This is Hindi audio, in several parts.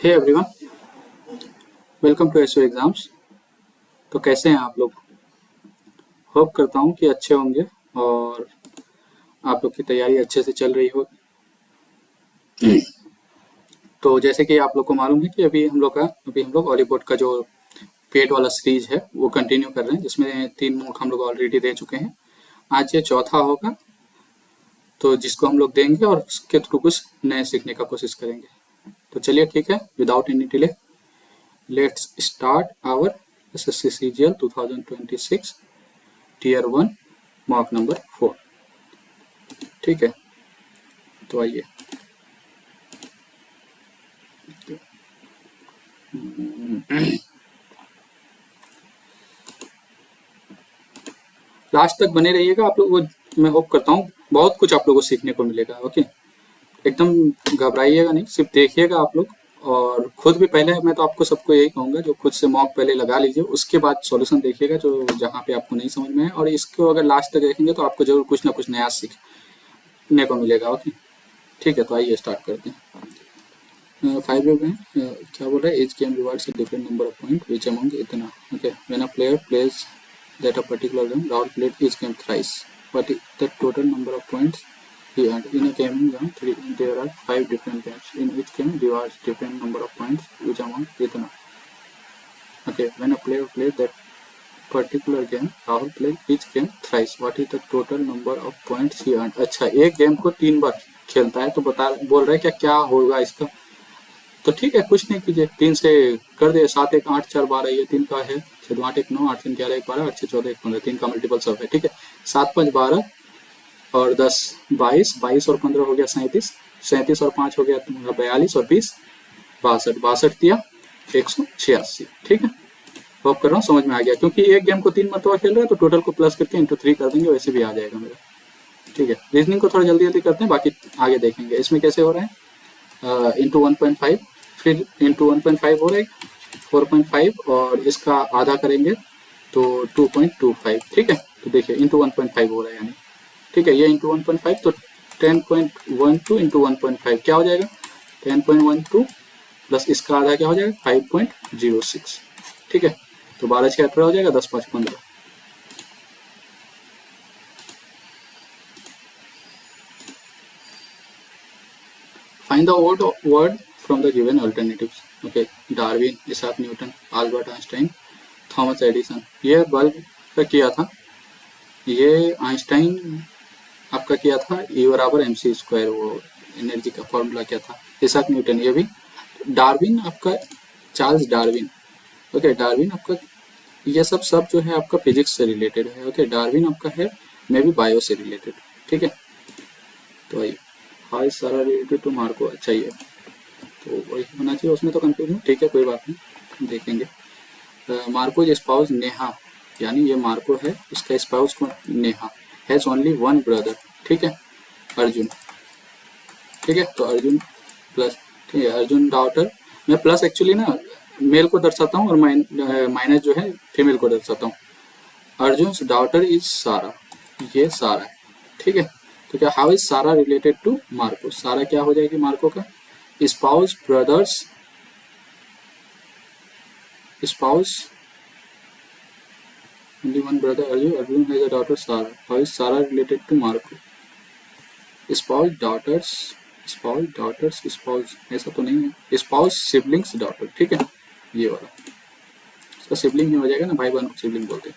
Hey everyone, welcome to SO exams. तो कैसे हैं आप लोग? होप करता हूँ कि अच्छे होंगे और आप लोग की तैयारी अच्छे से चल रही हो। तो जैसे कि आप लोग को मालूम है कि अभी हम लोग ऑलीवुड का जो पेड वाला सीरीज है वो कंटिन्यू कर रहे हैं, जिसमें 3 मूक हम लोग ऑलरेडी दे चुके हैं। आज ये चौथा होगा, तो जिसको हम लोग देंगे और उसके थ्रू कुछ नए सीखने का कोशिश करेंगे। तो चलिए ठीक है, without any delay let's start our SSC CGL 2026 tier 1 mock number 4। ठीक है, तो आइए। लास्ट तक बने रहिएगा आप लोग, वो मैं होप करता हूँ बहुत कुछ आप लोगों को सीखने को मिलेगा। ओके, एकदम घबराइएगा नहीं, सिर्फ देखिएगा आप लोग। और खुद भी पहले मैं तो आपको सबको यही कहूंगा, जो खुद से मॉक पहले लगा लीजिए, उसके बाद सॉल्यूशन देखिएगा जो जहाँ पे आपको नहीं समझ में है, और इसको अगर लास्ट तक देखेंगे तो आपको जरूर कुछ ना कुछ नया सीखने को मिलेगा। ओके ठीक है, तो आइए स्टार्ट करते हैं। 5 में क्या बोल रहा है, each game rewards a different number of points which among इतना। Okay, when a player plays that a particular game, Rahul played each game thrice. What is the total number of points he earned? In a gaming zone, there are 5 different games. In each game rewards different number of points which amount इतना। Okay, when a player plays that particular game, Rahul played each game thrice. What is the total number of points he earned? अच्छा, एक गेम को 3 बार खेलता है, तो बोल रहे हैं क्या क्या होगा इसका। तो ठीक है, कुछ नहीं कीजिए, 3 से कर दे, 7 1 8 4 12, ये 3 का है, 6 2 8 1 9, 8 3 11 1 12, 8 6 14 1 15, 3 का मल्टीपल सब है। ठीक है, 7 5 12 और 10 22, 22 और 15 हो गया 37, 37 और 5 हो गया 42, और 20 62, 62 दिया 186। ठीक है, होप कर रहा हूँ समझ में आ गया, क्योंकि एक गेम को 3 मरतबा खेल रहा है तो टोटल को प्लस करके इंटू 3 कर देंगे, वैसे भी आ जाएगा मेरा। ठीक है, रीजनिंग को थोड़ा जल्दी जल्दी करते हैं, बाकी आगे देखेंगे। इसमें कैसे हो रहा है, इंटू 1.5, फिर इंटू 1.5 हो रहा है 4.5, और इसका आधा करेंगे तो 2.25। ठीक है, तो देखिए इंटू 1.5 हो रहा है, यानी ठीक है, ये इंटू 1.5, तो 10.12 इंटू 1.5 क्या हो जाएगा, 10.12 प्लस इसका आधा क्या हो जाएगा, 5.06। ठीक है, तो 12 6 18 हो जाएगा, 10 5 15। Find the word from the given alternatives. Okay, Darwin, Isaac Newton, Albert Einstein, Thomas Edison. ये बल्ब का किया था, ये आइंस्टाइन आपका किया था E बराबर mc स्क्वायर, वो एनर्जी का फॉर्मूला क्या था। इसाक न्यूटन, ये भी। डार्विन आपका चार्ल्स डार्विन। ओके, डार्विन आपका ये सब जो है आपका फिजिक्स से रिलेटेड है। ओके, डार्विन आपका है मे बी बायो से रिलेटेड। ठीक है, तो आइए, हाई सारा रिलेटेड टू मार्को। अच्छा, ये तो वही होना चाहिए, उसमें तो कंफ्यूजन। ठीक है, कोई बात नहीं, देखेंगे। मार्को स्पाउस नेहा, यानी ये मार्को है, उसका स्पाउस कौन, Neha. Has only one brother. ठीक है, अर्जुन। ठीक है, तो अर्जुन प्लस, ठीक है, अर्जुन डॉटर। मैं प्लस एक्चुअली ना मेल को दर्शाता हूँ, और माइनस जो है फीमेल को दर्शाता हूँ। अर्जुन डॉटर इज सारा, ये सारा है। ठीक है, तो क्या, हाउ इज सारा रिलेटेड टू मार्को। सारा क्या हो जाएगी मार्को का, spouse brothers, spouse only one brother Arjun. Arjun has a daughter Sarah. How is Sarah related to Marco? Spouse daughters, spouse daughters, spouse ऐसा तो नहीं है, spouse siblings daughter। ठीक है, ये वाला इसका सिबलिंग ही हो जाएगा ना, भाई बहन को सिबलिंग बोलते हैं।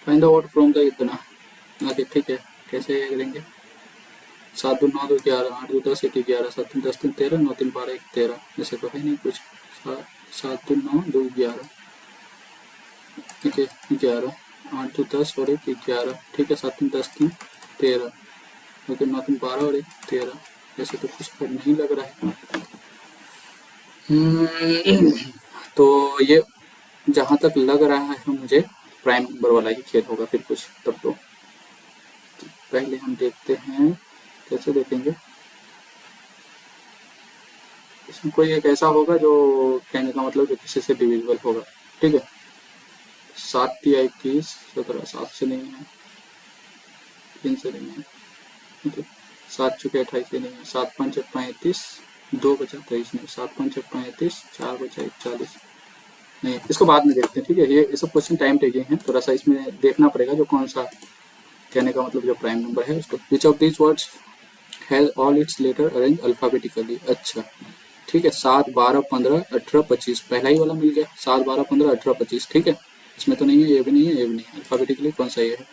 Find the word from the इतना। ओके ठीक है, कैसे करेंगे, 7 2 9 2 11, 8 2 10 1 11, 7 3 10 3 13, 9 3 12 1 13। ऐसे तो है नहीं कुछ, 7 2 9 2 11, ठीक है 11, 8 2 10 और 1 11। ठीक है, 7 3 10 3 13, ओके 9 3 12 और 1 13। ऐसे तो कुछ नहीं लग रहा है। तो ये जहाँ तक लग रहा है मुझे प्राइम नंबर वाला ही खेल होगा, फिर कुछ तब तो पहले हम देखते हैं, कैसे देखेंगे। इसमें कोई एक ऐसा होगा जो कहने का मतलब जो किसी से डिविजिबल होगा। ठीक है, 7 या 21 17, 7 से नहीं है, 3 से नहीं है, 7 चुके 28 से नहीं है, 7 5 35, 2 बचा 23 नहीं, 7 5 35, 4 बचा 41 नहीं, इसको बाद में देखते हैं। ठीक है, ये सब क्वेश्चन टाइम टेकिंग है, थोड़ा सा इसमें देखना पड़ेगा जो कौन सा कहने का मतलब जो प्राइम नंबर है उसको। Which of these words has all its letter arrange alphabetically. अच्छा ठीक है, 7 12 15 18 25 पहला ही वाला मिल गया, 7 12 15 18 25। ठीक है, इसमें तो नहीं है, ये भी नहीं है, ये भी नहीं है, अल्फाबेटिकली कौन सा ये है।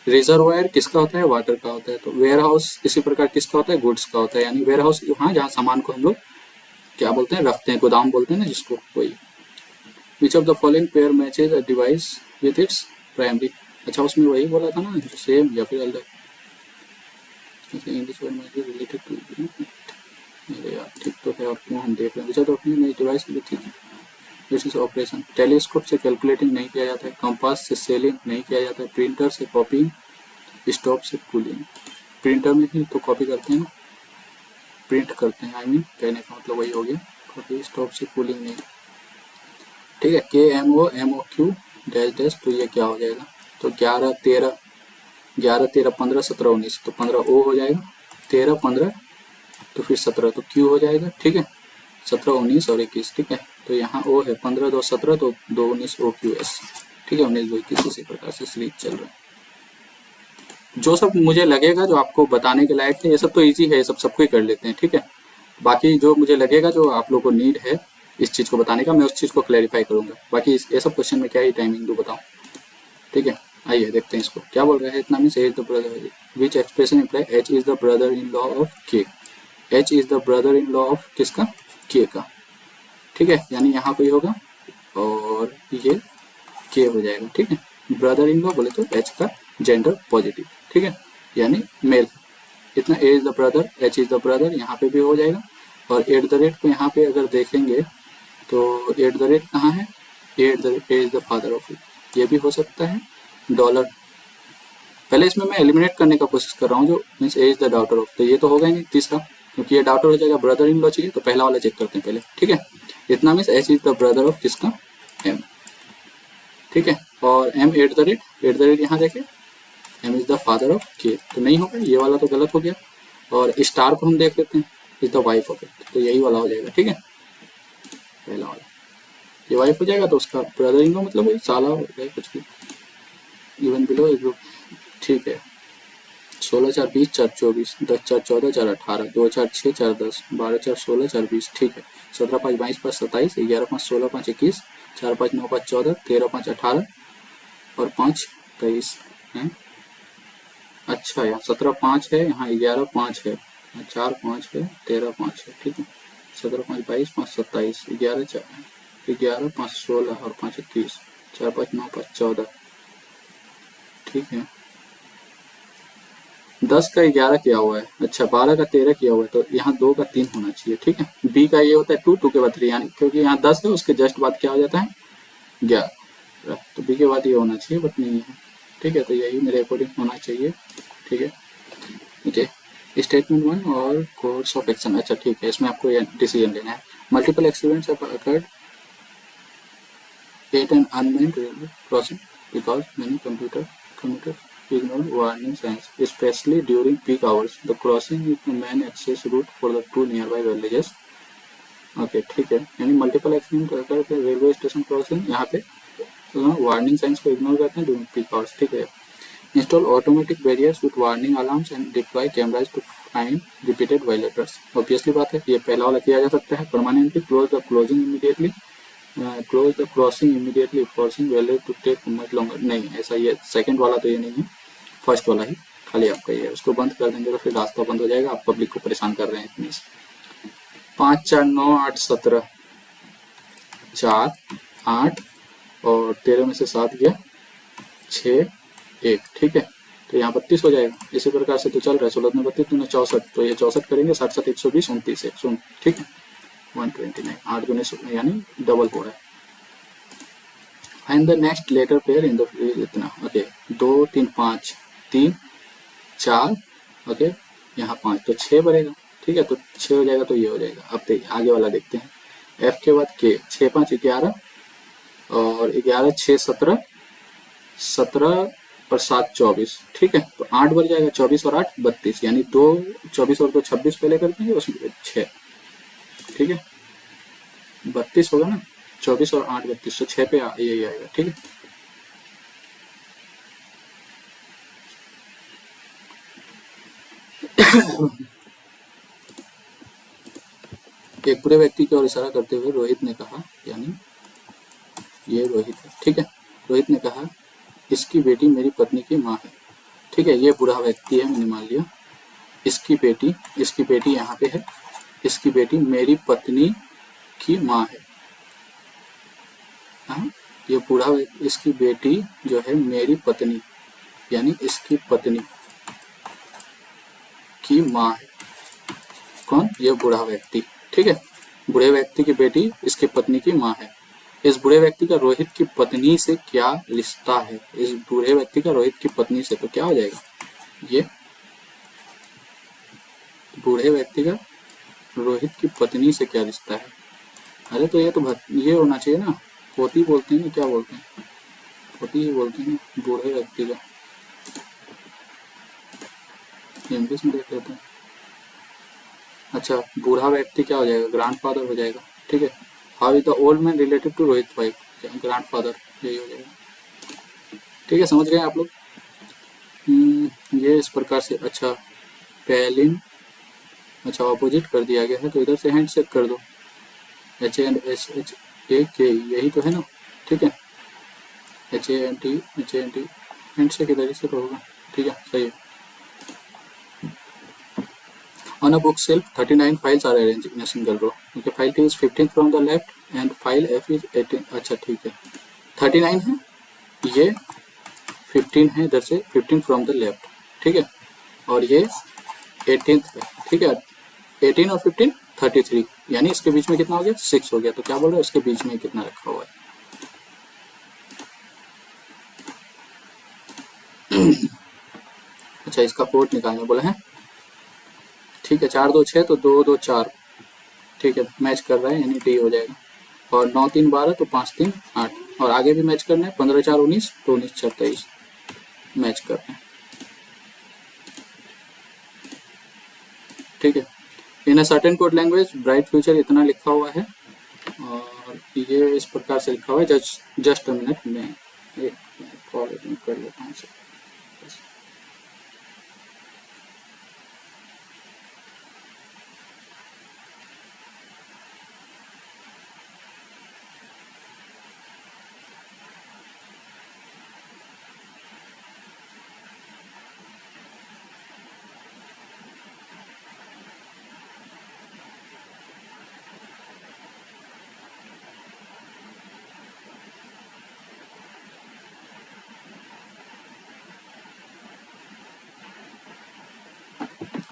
रिजर्वायर किसका होता है, वाटर का होता है। तो वेयर हाउस इसी प्रकार किसका होता है, गुड्स का होता है, यानी वेयर हाउस वहाँ जहाँ सामान को हम लोग क्या बोलते हैं, रखते हैं, गोदाम बोलते हैं ना जिसको, वही। Which of the following pair matches a device with its primary. अच्छा उसमें वही बोला था ना, सेम या फिर अलग। English word matches related to, अरे यार ठीक तो है, और क्यों हम देख रहे हैं। Which of the following device ठीक है, दिस इज ऑपरेशन। टेलीस्कोप से कैलकुलेटिंग नहीं किया जाता है, कंपास से सेलिंग नहीं किया जाता है, प्रिंटर से कॉपिंग, स्टॉप से कूलिंग। प्रिंटर में ही तो कॉपी करते हैं, प्रिंट करते हैं, आई मीन कहने का मतलब वही हो गया, कॉपी। स्टॉप से कूलिंग नहीं। ठीक है, K M O Q dash dash, तो ये क्या हो जाएगा, तो 11 13 15 17 19, तो 15 ओ हो जाएगा, 13 15 तो फिर 17 तो क्यू हो जाएगा। ठीक है, 17 19 और 21। ठीक है, तो यहाँ ओ है, 15 2 17 तो 2 19 ओ क्यू एस। ठीक है, 19 2 21 इसी प्रकार से सीरीज चल रहा है। जो सब मुझे लगेगा जो आपको बताने के लायक है, ये सब तो इजी है, ये सब सबको ही कर लेते हैं। ठीक है, बाकी जो मुझे लगेगा जो आप लोगों को नीड है इस चीज़ को बताने का, मैं उस चीज़ को क्लैरिफाई करूंगा। बाकी ये सब क्वेश्चन में क्या ही टाइमिंग दो बताऊं। ठीक है, आइए देखते हैं इसको क्या बोल रहा है। इतना means H the brother, which expression imply H is the brother in law of K. H is the brother in law of किसका, के का। ठीक है, यानी यहाँ पे होगा और ये के हो जाएगा। ठीक है, ब्रदर इन लॉ बोले तो एच का जेंडर पॉजिटिव। ठीक है, यानी मेल। इतना A is the brother, H is the brother यहाँ पे भी हो जाएगा। और एट द रेट को यहाँ पे अगर देखेंगे तो एट द रेट कहाँ है, eight the rate A is the father of it, ये भी हो सकता है। डॉलर, पहले इसमें मैं एलिमिनेट करने का कोशिश कर रहा हूँ, जो means A is the daughter of, तो ये तो होगा ही नहीं तीसरा, क्योंकि ये डॉटर हो जाएगा। ब्रदर इन लॉ चाहिए तो पहला वाला चेक करते हैं पहले। ठीक है, इतना means H is the brother of किसका, एम। ठीक है, और एम एट द रेट यहाँ देखे, M is the father of K, तो नहीं होगा, ये वाला तो गलत हो गया। और स्टार को हम देख लेते हैं, is the wife of it, तो यही वाला हो जाएगा। ठीक है, पहला वाला ये वाइफ हो जाएगा, तो उसका ब्रदर इन लॉ मतलब वही साला हो गया कुछ भी, इवन बिलो एक ग्रुप। ठीक है, 16 4 20 4 24, 10 4 14 4 18, 2 4 6 4 10, 12 4 16 4 20। ठीक है, 17 5 22 5 27, 11 5 16 5 21, 4 5 9 5 14, 13 5 18 और 5 23 है। अच्छा, यहाँ 17 5 है, यहाँ 11 5 है, 4 5 है, 13 5 है। ठीक है, 17 5 22 5 27, 11 5 16 और 5 21, 4 5 9 5 14। ठीक है, 10 का 11 किया हुआ है, अच्छा 12 का 13 किया हुआ है, तो यहाँ 2 का 3 होना चाहिए। ठीक है, बी का ये होता है 2, 2 के बाद 3, यानी क्योंकि यहाँ 10 है उसके जस्ट बाद क्या हो जाता है 11, तो बी के बाद ये होना चाहिए, बट नहीं है। ठीक है, तो यही मेरे अकॉर्डिंग होना चाहिए। ठीक है, ओके। स्टेटमेंट 1 और कोर्स ऑफ एक्शन। अच्छा ठीक है, इसमें आपको ये डिसीजन लेना है। Multiple accidents have occurred at an unmanned railway crossing because many commuters ignore warning signs, especially during peak hours. The crossing is the main access route for the two nearby villages. Okay ठीक है, यानी मल्टीपल एक्सीडेंट करके रेलवे स्टेशन क्रॉसिंग यहाँ पे वार्निंग साइंस को इग्नोर करते हैं ड्यूरिंग पीक आवर्स। ठीक है, install automatic barriers with warning alarms and deploy cameras to find repeated violators. Obviously बात है, ये पहला वाला किया जा सकता है। Permanently close the closing immediately, close the crossing immediately, forcing valet to take much longer. नहीं, ऐसा ये सेकंड वाला तो ये नहीं है, फर्स्ट वाला ही खाली आपका ये है। उसको बंद कर देंगे तो फिर रास्ता बंद हो जाएगा, आप पब्लिक को परेशान कर रहे हैं इतनी। 5 4 9 8 17, 4 8 और 13 में से 7 गया 6 1। ठीक है, तो यहाँ 32 हो जाएगा। इसी प्रकार से तो चल रहा है, 16 में 32 तो 64, तो ये 64 करेंगे, 7 7 120, 29 100। ठीक है, 129, 8 गुने यानी डबल हो रहा है। Find the next letter pair in the इतना। ओके, 2 3 5 3 4, ओके यहाँ 5, तो 6 बनेगा। ठीक है, तो 6 हो जाएगा, तो ये हो जाएगा। अब देखिए आगे वाला देखते हैं। एफ के बाद के, 6 5 11 और 11 6 17, 17 और 7 24। ठीक है, तो 8 बन जाएगा, 24 और 8 32, यानी 2 24 और 2 26 पहले कर देंगे, उसमें 6। ठीक है, 32 होगा ना, 24 और 8 32, तो 6 पे यही आएगा। ठीक है, एक बुरे व्यक्ति की ओर इशारा करते हुए रोहित ने कहा, यानी ये रोहित है। ठीक है, रोहित ने कहा, इसकी बेटी मेरी पत्नी की माँ है। ठीक है, ये बुरा व्यक्ति है, मैंने मान लिया। इसकी बेटी यहाँ पे है, इसकी बेटी मेरी पत्नी की माँ है। हाँ, ये बुरा, इसकी बेटी जो है मेरी पत्नी, यानी इसकी पत्नी की माँ है। कौन? ये बुरा व्यक्ति। ठीक है, बुरे व्यक्ति की बेटी इसकी पत्नी की माँ है। इस बुरे व्यक्ति का रोहित की पत्नी से क्या रिश्ता है? इस बुरे व्यक्ति का रोहित की पत्नी से तो क्या हो जाएगा? ये बूढ़े व्यक्ति का रोहित की पत्नी से क्या रिश्ता है? अरे तो ये तो ये होना चाहिए ना, पोती बोलते हैं ना, क्या बोलते हैं, पोती ही बोलते हैं ना बूढ़े व्यक्ति का। इंग्लिश में देख लेते हैं। अच्छा, बूढ़ा व्यक्ति क्या हो जाएगा? ग्रैंडफादर हो जाएगा। ठीक है, how is the old man related to Rohit wife? Grandfather, यही हो जाएगा। ठीक है, समझ गए आप लोग? ये इस प्रकार से। अच्छा, पैलिन, अच्छा ऑपोजिट कर दिया गया है, तो इधर से हैंड शेक कर दो। H A and S H A K, यही तो है ना। ठीक है, H A N T handshake इधर से तो होगा। ठीक है, सही है। On a bookshelf, 39 files are arranged in a single row. Okay, file T is 15 from the left and file F is 18. अच्छा ठीक है, 39 है, ये 15 है, इधर से 15 from the left। ठीक है, और ये 18th है। ठीक है, 18 और 15 33, यानी इसके बीच में कितना हो गया? 6 हो गया। तो क्या बोल रहे हैं, इसके बीच में कितना रखा हुआ है? अच्छा, इसका पोर्ट निकालने बोला है। ठीक है, 4 2 6, तो 2 2 4। ठीक है, मैच कर रहा है, यानी डी हो जाएगा। और 9 3 12, तो 5 3 8, और आगे भी मैच करना है। 15 4 19, तो 19 4 23 मैच कर रहे हैं। ठीक है, in a certain code language bright future इतना लिखा हुआ है, और ये इस प्रकार से लिखा हुआ है। जस्ट अ मिनट में एक कॉल अटेंड कर लेता हूँ।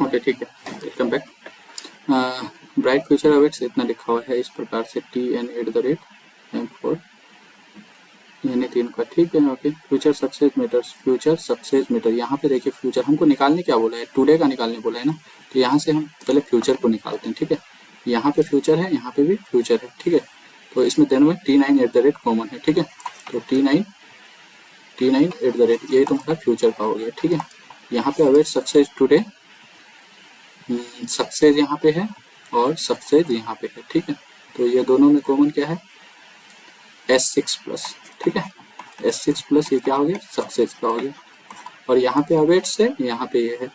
ओके, ठीक है, welcome back. Bright future awaits इतना लिखा हुआ है इस प्रकार से, TN@M4, यानी 3 का। ठीक है, okay. Future success matters, future success matter, यहाँ पे देखिए फ्यूचर हमको निकालने क्या बोला है? टुडे का निकालने बोला है ना, तो यहाँ से हम पहले फ्यूचर को निकालते हैं। ठीक है, यहाँ पे फ्यूचर है, यहाँ पे भी फ्यूचर है। ठीक है, तो इसमें दोनों में T9 कॉमन है। ठीक है, तो T9 यही तो हमारा फ्यूचर का हो गया। ठीक है, यहाँ पे अवेट सक्सेस टुडे, सक्सेस यहाँ पे है और सक्सेस यहाँ पे है। ठीक है, तो ये दोनों में कॉमन क्या है? S6+। ठीक है, S6+ ये क्या हो गया? सक्सेस का हो गया। और यहाँ पे अवेट्स है, यहाँ पे ये है।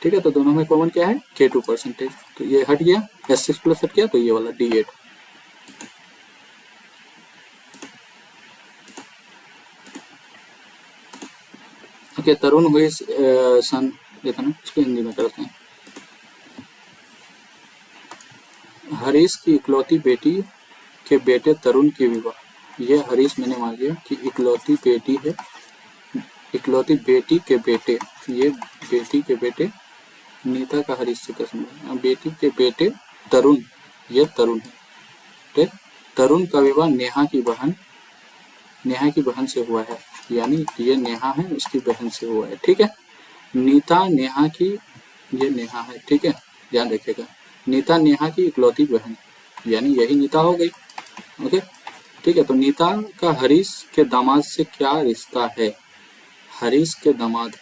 ठीक है, तो दोनों में कॉमन क्या है? K2%। तो ये हट गया, S6+ हट गया, तो ये वाला D8। ओके, तरुण हुई सन, इतना इसको हिंदी में करते हैं। हरीश की इकलौती बेटी के बेटे तरुण की विवाह। ये हरीश मैंने मान लिया कि इकलौती बेटी है, इकलौती बेटी के बेटे, ये बेटी के बेटे नीता का हरीश से कसम है। बेटी के बेटे तरुण, ये तरुण है। ठीक, तरुण का विवाह नेहा की बहन से हुआ है, यानी ये नेहा है, उसकी बहन से हुआ है। ठीक है, नीता नेहा की, ये नेहा है। ठीक है, ध्यान रखिएगा, नीता नेहा की इकलौती बहन, यानी यही नीता हो गई। ओके, ठीक है, तो नीता का हरीश के दामाद से क्या रिश्ता है? हरीश के दामाद,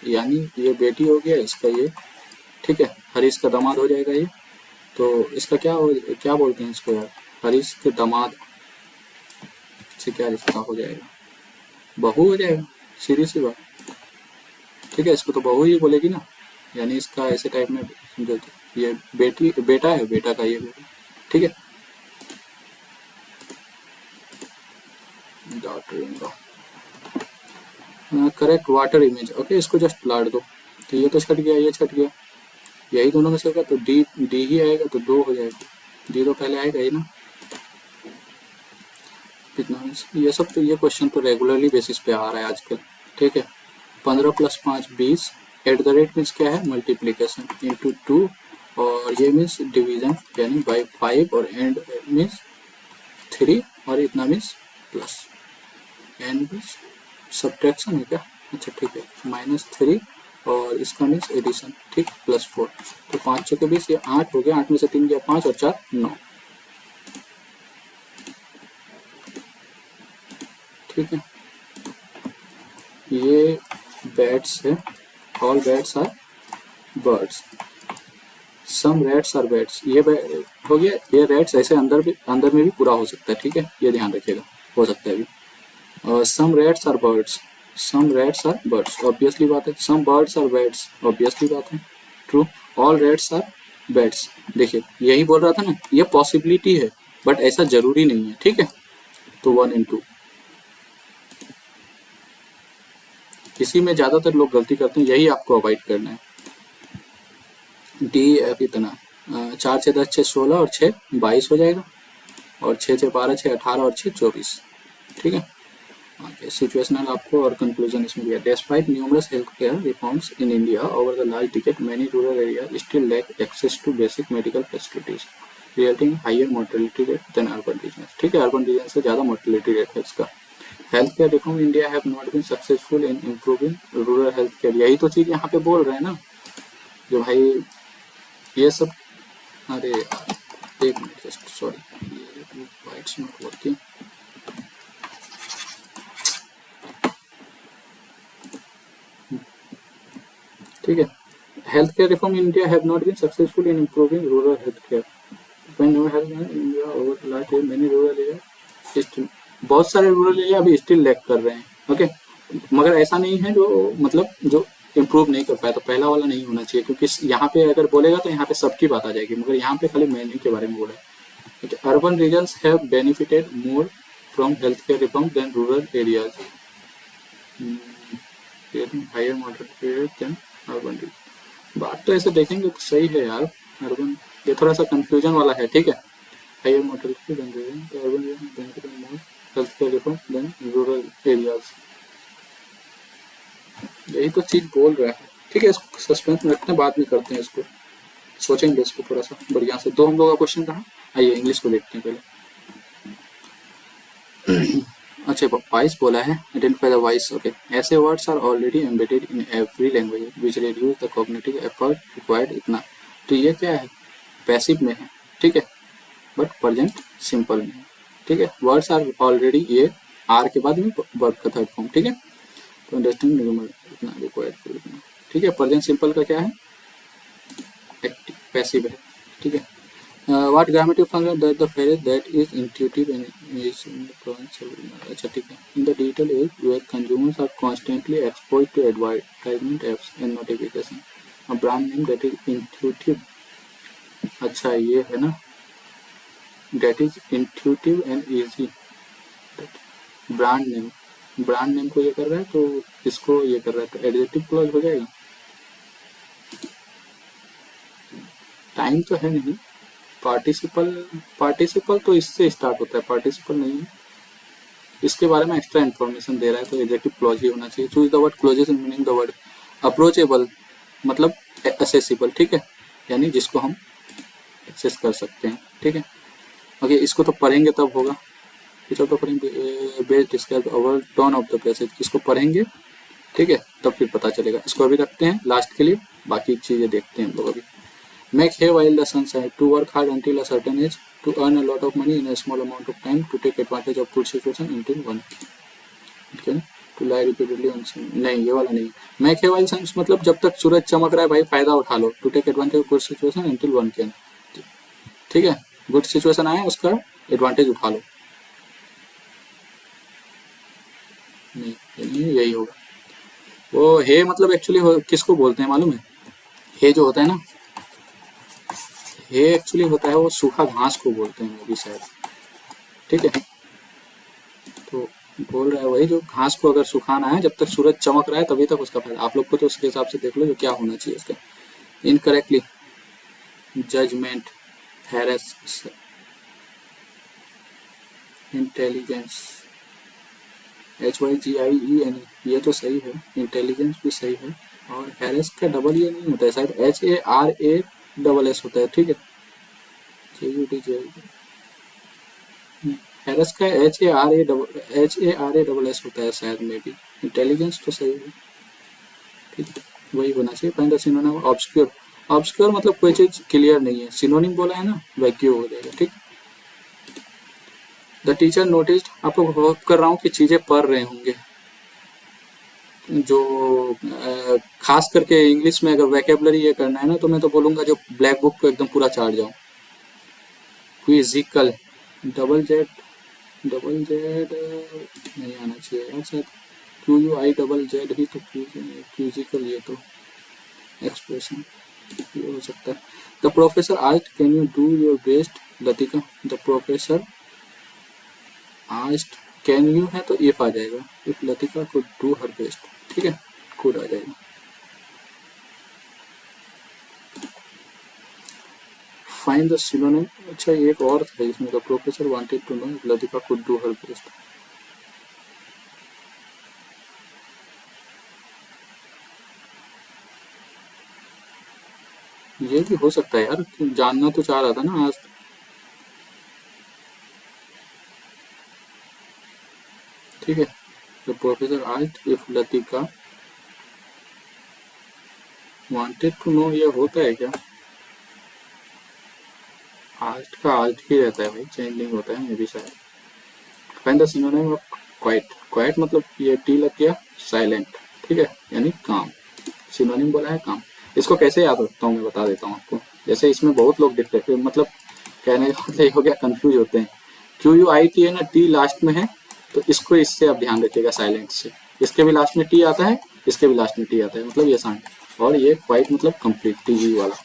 यानी ये बेटी हो गया इसका ये। ठीक है, हरीश का दामाद हो जाएगा ये। तो इसका क्या बोलते हैं इसको यार, हरीश के दामाद से क्या रिश्ता हो जाएगा, बहू हो जाएगा, सीधी सी बात। ठीक है, इसको तो बहू ही बोलेगी ना, यानी इसका ऐसे टाइप में समझो तो ये बेटी बेटा है, बेटा का ये बेटा। ठीक है, daughter in law, correct, water image. Okay, इसको जस्ट लाड़ दो, तो ये तो छट गया, ये छट गया, यही दोनों में से होगा तो डी डी ही आएगा, तो 2 हो जाएगा, 0 पहले आएगा ही ना। कितना ये सब तो ये क्वेश्चन तो रेगुलरली बेसिस पे आ रहा है आजकल। ठीक है, 15 + 5 20, एट द रेट मीन्स क्या है, मल्टीप्लीकेशन इंटू 2, और ये मीन्स डिवीजन यानी बाई 5, और एंड मीन्स 3, और इतना means plus, and means subtraction है क्या, अच्छा ठीक है, -3, और इसका मीन्स एडिशन, ठीक, +4, तो 5 चौके 20, ये 8 हो गया, 8 में से 3 गया 5, और 4 9। ठीक है, ये बैट्स है, all bats are birds, some rats are bats, ये हो गया, ये रैट्स ऐसे अंदर में भी पूरा हो सकता है। ठीक है, ये ध्यान रखिएगा, हो सकता है भी। और some rats are birds, some rats are birds, obviously बात है। Some birds are bats, obviously बात है, true. All rats are bats, देखिए यही बोल रहा था ना, ये पॉसिबिलिटी है बट ऐसा जरूरी नहीं है। ठीक है, तो 1 इन 2, इसी में ज्यादातर लोग गलती करते हैं, यही आपको अवॉइड करना है। डी एफ इतना 4 6 10 6 16, और 6 22 हो जाएगा, और 6 6 12 6 18, और 6 24। ठीक है, सिचुएशनल आपको और कंक्लूजन इसमें दिया। Despite numerous health care reforms in India over the last decade, many rural area still lack access to basic medical facilities, resulting higher mortality rate than urban region. ठीक है, अर्बन रीजन से ज़्यादा मोर्टेलिटी रेट है इसका। Health care reform India have not been successful in improving rural health care, यही तो चीज़ यहाँ पे बोल रहे हैं ना, जो भाई ये सब, अरे एक minute just, sorry, white's not working. ठीक है, health care reform in India have not been successful in improving rural health care, when no health in India over last year many rural area still, बहुत सारे रूरल एरिया अभी स्टिल लैक कर रहे हैं। ओके, मगर ऐसा नहीं है जो मतलब जो इम्प्रूव नहीं कर पाया, तो पहला वाला नहीं होना चाहिए, क्योंकि यहाँ पे अगर बोलेगा तो यहाँ पे सबकी बात आ जाएगी, मगर यहाँ पे खाली मैनी के बारे में बोला है। Urban regions have benefited more from health care reform than rural areas, higher mortality rate than urban region. बात तो ऐसे देखेंगे तो सही है यार, अर्बन ये थोड़ा सा कंफ्यूजन वाला है। ठीक है, higher mortality than region, urban region benefited more health care reform than rural areas, यही तो चीज बोल रहा है। ठीक है, इसको सस्पेंस में रखते हैं, बाद में करते हैं इसको, सोचेंगे इसको थोड़ा सा बढ़िया से। 2 हम लोग का क्वेश्चन रहा, आइए इंग्लिश को देखते हैं पहले। अच्छा, 22 बोला है, आइडेंटिफाई द वॉइस। ओके, ऐसे words are already embedded in every language which reduce the cognitive effort required, इतना। तो ये क्या है, पैसिव में है। ठीक है, बट प्रेजेंट सिंपल में है। ठीक है, वर्ड्स आर ऑलरेडी, ये आर के बाद में वर्ब का थर्ड फॉर्म। ठीक है, तो अंडरस्टैंड इतना रिक्वायर्ड। ठीक है, प्रेजेंट सिंपल का क्या है, एक्टिव, पैसिव है। ठीक है, what grammatic function does the phrase that is intuitive and is अच्छा ठीक है, in the digital age where consumers are constantly exposed to advertisement apps and notification, a brand name that is intuitive, अच्छा ये है ना, that is intuitive and easy, brand name को ये कर रहा है, तो इसको ये कर रहा है, तो एडजेक्टिव क्लॉज हो जाएगा। टाइम तो है नहीं, पार्टिसिपल तो इससे स्टार्ट होता है, पार्टिसिपल नहीं है, इसके बारे में एक्स्ट्रा इन्फॉर्मेशन दे रहा है, तो एडजेक्टिव क्लॉज ही होना चाहिए। Choose the word closest in meaning the word approachable, मतलब एक्सेसिबल। ठीक है, यानी जिसको हम एक्सेस कर सकते हैं। ठीक है, ओके, इसको तो पढ़ेंगे तब होगा, तो पढ़ेंगे best describe our tone of the passage, इसको पढ़ेंगे। ठीक है, तब फिर पता चलेगा। इसको अभी रखते हैं लास्ट के लिए, बाकी चीजें देखते हैं हम लोग अभी। Make hay while the sun shines, to work hard until a certain age, to earn a lot of money in a small amount of time, to take advantage of good situation until one, okay? To lie repeatedly on sun, नहीं ये वाला नहीं। Make hay while sun मतलब जब तक सूरज चमक रहा है भाई फायदा उठा लो, to take advantage of good situation until one can, ठीक है, गुड सिचुएशन आया उसका एडवांटेज उठा लो। नहीं ये नहीं है, यही होगा। वो हे मतलब एक्चुअली किसको बोलते हैं मालूम है? हे जो होता है ना, हे एक्चुअली होता है वो सूखा घास को बोलते हैं मे भी शायद। ठीक है, तो बोल रहा है वही, जो घास को अगर सुखाना है, जब तक सूरज चमक रहा है तभी तक उसका फायदा। आप लोग को तो उसके हिसाब से देख लो जो क्या होना चाहिए इसका। Incorrectly judgement, harass, intelligence, HYGIEN, ये तो सही है, इंटेलिजेंस भी सही है। और हैरेस का डबल ये नहीं होता है शायद, HARASS होता है। ठीक है, JUD, हैरेस का HARASS होता है शायद मे बी। इंटेलिजेंस तो सही है, ठीक है, वही होना चाहिए। Find the synonym obscure. Obscure मतलब कोई चीज क्लियर नहीं है, सिनोनिम बोला है ना, वैक्यू हो जाएगा। ठीक, द टीचर नोटिस्ड, आप लोग होप कर रहा हूँ कि चीजें पढ़ रहे होंगे। जो खास करके इंग्लिश में अगर वैकेबलरी ये करना है ना, तो मैं तो बोलूंगा जो ब्लैक बुक को एकदम पूरा चाट जाओ। क्विजिकल, डबल जेड नहीं आना चाहिए यार शायद, QUI ही तो क्यूजिकल, ये तो एक्सप्रेशन ये हो सकता है। The professor asked can you do your best Latika. The professor asked can you है तो इफ आ जाएगा, if Latika could do her best. ठीक है, कुड आ जाएगा। फाइंड द सिनोनिम, अच्छा एक और था इसमें, the professor wanted to know if Latika could do her best. ये भी हो सकता है यार, जानना तो चाह रहा था ना आज। ठीक है, the professor asked if Latika wanted to know, ये होता है क्या? आस्ट का आस्ट ही रहता है भाई, चेंज नहीं होता है मे बी शायद। Find the synonym of quite. Quite मतलब ये टी लग गया, साइलेंट। ठीक है, यानी काम। सिनोनिम बोला है काम। इसको कैसे याद रखता हूँ मैं बता देता हूँ आपको। जैसे इसमें बहुत लोग डिफरेंट, मतलब कहने का मतलब ये हो गया, कंफ्यूज होते हैं। QUIT है ना, टी लास्ट में है, तो इसको इससे आप ध्यान रखिएगा, साइलेंट से। इसके भी लास्ट में टी आता है, इसके भी लास्ट में टी आता है, मतलब ये साउंड। और ये क्वाइट मतलब कंप्लीट, टीवी वाला।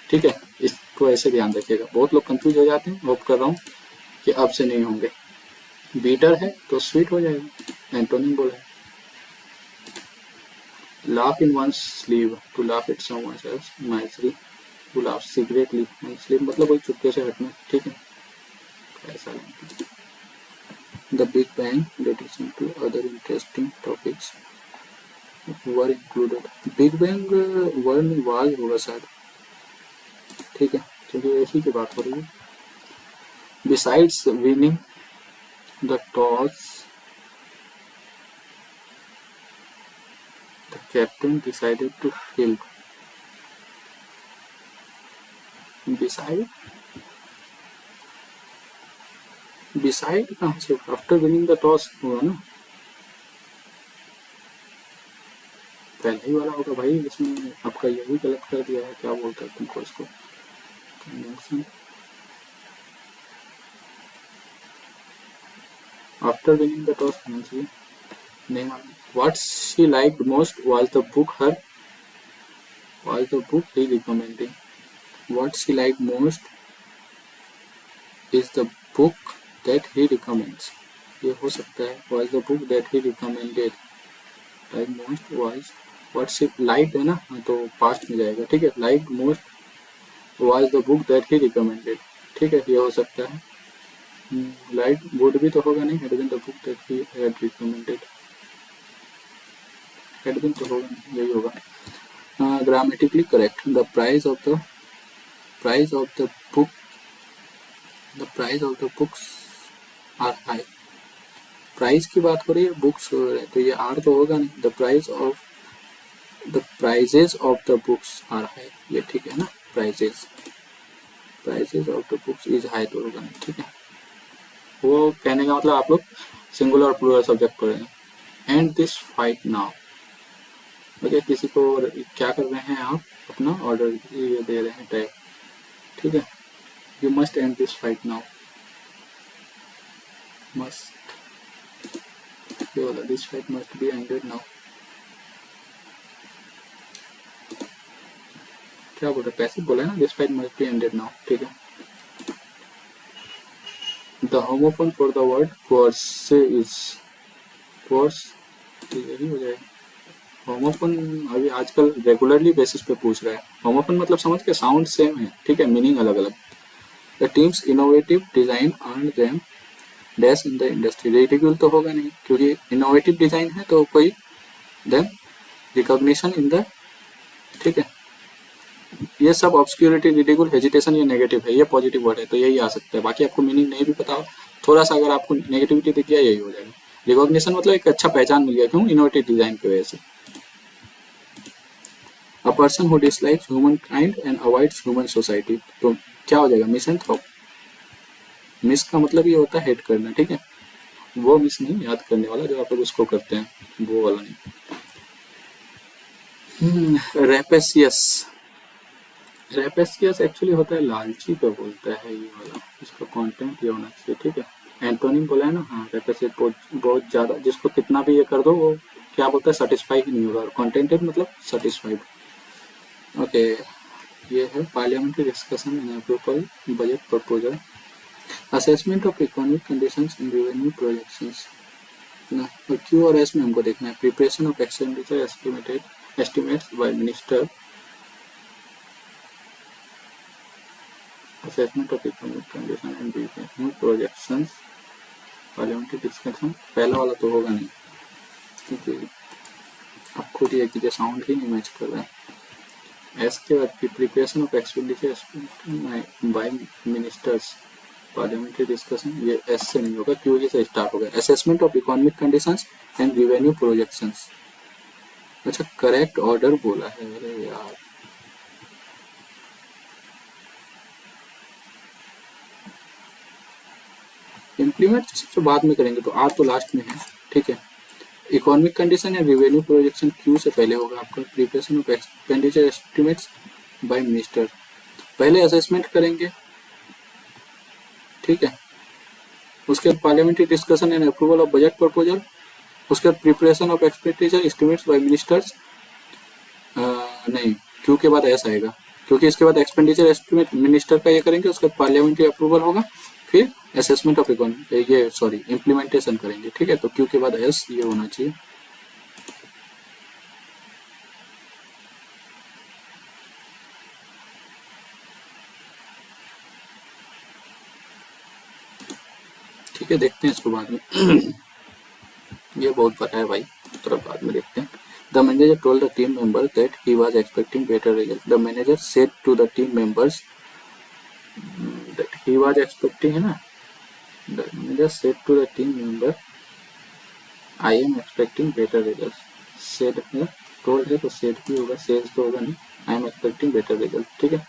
ठीक है, इसको ऐसे ध्यान रखिएगा। बहुत लोग कंफ्यूज हो जाते हैं, होप कर रहा हूँ कि अब से नहीं होंगे। बीटर है तो स्वीट हो जाएगा, एंटोनिम बोला है। Laugh in one sleeve, to laugh at someone else, misery, to laugh secretly, sleeve मतलब वही चुपके से हटना। ठीक है, ऐसा the big bang, dedication to other interesting topics were included. Big bang were में वाज होगा शायद। ठीक है, चलिए इसी की बात हो रही है। Besides winning the toss, the captain decided to field. Beside, beside कहाँ से? आफ्टर विनिंग द टॉस होगा ना, पहले ही वाला होगा भाई। इसमें आपका ये भी गलत कर दिया है, क्या बोलते हैं तुमको इसको, आफ्टर विनिंग द टॉस होना चाहिए, नहीं मालूम। What she liked most was the book her, was the book he recommending. What she liked most is the book that he recommends, ये हो सकता है। Was the book that he recommended, like most was, what she liked है ना, तो पास्ट में जाएगा। ठीक है, like most was the book that he recommended. ठीक है, ये हो सकता है। लाइक वुड भी तो होगा नहीं, had been the book that he had recommended, had been तो होगा नहीं, यही होगा। Grammatically correct. The price of the, price of the book, the price of the books are high. Price की बात हो रही है, बुक्स हो रहे हैं, तो ये आर तो होगा नहीं। The price of, the prices of the books are high, ये ठीक है ना, prices, prices of the books is high तो होगा नहीं। ठीक है, वो कहने का मतलब आप लोग सिंगुलर और प्लूरल सब्जेक्ट पढ़ रहे हैं। And this fight now, okay, किसी को क्या कर रहे हैं आप, अपना ऑर्डर ये दे रहे हैं टैग। ठीक है, You must end this fight now. Must. ये वाला this fight must be ended now. क्या बोल रहे, पैसिव बोला है ना, this fight must be ended now, ठीक है. The homophone for the word coerce is coerce, यही हो जाएगा. होमोफोन अभी आजकल रेगुलरली बेसिस पे पूछ रहा है. होमोफोन मतलब समझ के साउंड सेम है, ठीक है, मीनिंग अलग अलग. The teams innovative design earn them dash in the industry. Ridicule तो होगा नहीं क्योंकि इनोवेटिव डिजाइन है, तो कोई देन रिकॉग्निशन इन द, ठीक है. ये सब ऑब्सक्यूरिटी, रिडिक्यूल, हेजिटेशन ये नेगेटिव है, ये पॉजिटिव वर्ड है, तो यही आ सकता है. बाकी आपको मीनिंग नहीं भी पता हो, थोड़ा सा अगर आपको नेगेटिविटी दिख गया यही हो जाएगा. रिकॉग्निशन मतलब एक अच्छा पहचान मिल गया, क्यों, इनोवेटिव डिजाइन की वजह से. A person who dislikes humankind and avoids human society, तो क्या हो जाएगा, मिसएंथ्रोप. मिस का मतलब ये होता है हेट करना, ठीक है. वो मिस नहीं, याद करने वाला जो आप लोग उसको करते हैं, वो वाला नहीं. रेपेसियस. रेपेसियस एक्चुअली होता है लालची को बोलता है, ये वाला. इसका कंटेंट ये होना चाहिए, ठीक है. एंटोनिम बोला है ना, हाँ. रेपेसियस बहुत ज्यादा, जिसको कितना भी ये कर दो वो क्या बोलता है, सेटिस्फाई ही नहीं होगा. और कंटेंटेड मतलब सेटिस्फाइड. ओके, ये है parliamentary discussion and approval budget proposal. Assessment of economic conditions and revenue projections. ना क्यू और एस में हमको देखना है. Preparation of expenditure estimates by minister. Assessment of economic condition and revenue projections. Parliamentary discussion पहला वाला तो होगा नहीं, क्योंकि आप खुद ही एक साउंड ही नहीं मैच कर रहा है. एस के बाद preparation of expenditure bye ministers. Parliamentary discussion ये एस से नहीं होगा, क्यू से स्टार्ट होगा. Assessment of economic conditions and revenue projections. अच्छा, करेक्ट ऑर्डर बोला है, अरे यार. इम्प्लीमेंट सबसे बाद में करेंगे, तो आर तो लास्ट में है, ठीक है. इकोनॉमिक कंडीशन या रेवेन्यू प्रोजेक्शन क्यू से पहले होगा आपका. Preparation of expenditure estimates by minister. पहले असेसमेंट करेंगे, ठीक है. उसके बाद parliamentary discussion and approval of budget proposal. उसके बाद preparation of expenditure estimates by ministers. नहीं, क्यू के बाद एस आएगा, क्योंकि इसके बाद एक्सपेंडिचर एस्टिमेट मिनिस्टर का ये करेंगे. उसके बाद पार्लियामेंट्री अप्रूवल होगा, फिर असेसमेंट ऑफ इकोनॉमी, ये सॉरी इम्प्लीमेंटेशन करेंगे, ठीक है. तो क्यू के बाद एस ये होना चाहिए. ठीक है, देखते हैं इसको बाद में. ये बहुत पता है भाई, तो बाद में देखते हैं. The manager told the team members that he was expecting better results. The manager said to the team members that he was expecting, है ना. The manager said to the team member, I am expecting better results. Said है, told है तो said भी होगा, says तो होगा नहीं. I am expecting better results, ठीक है.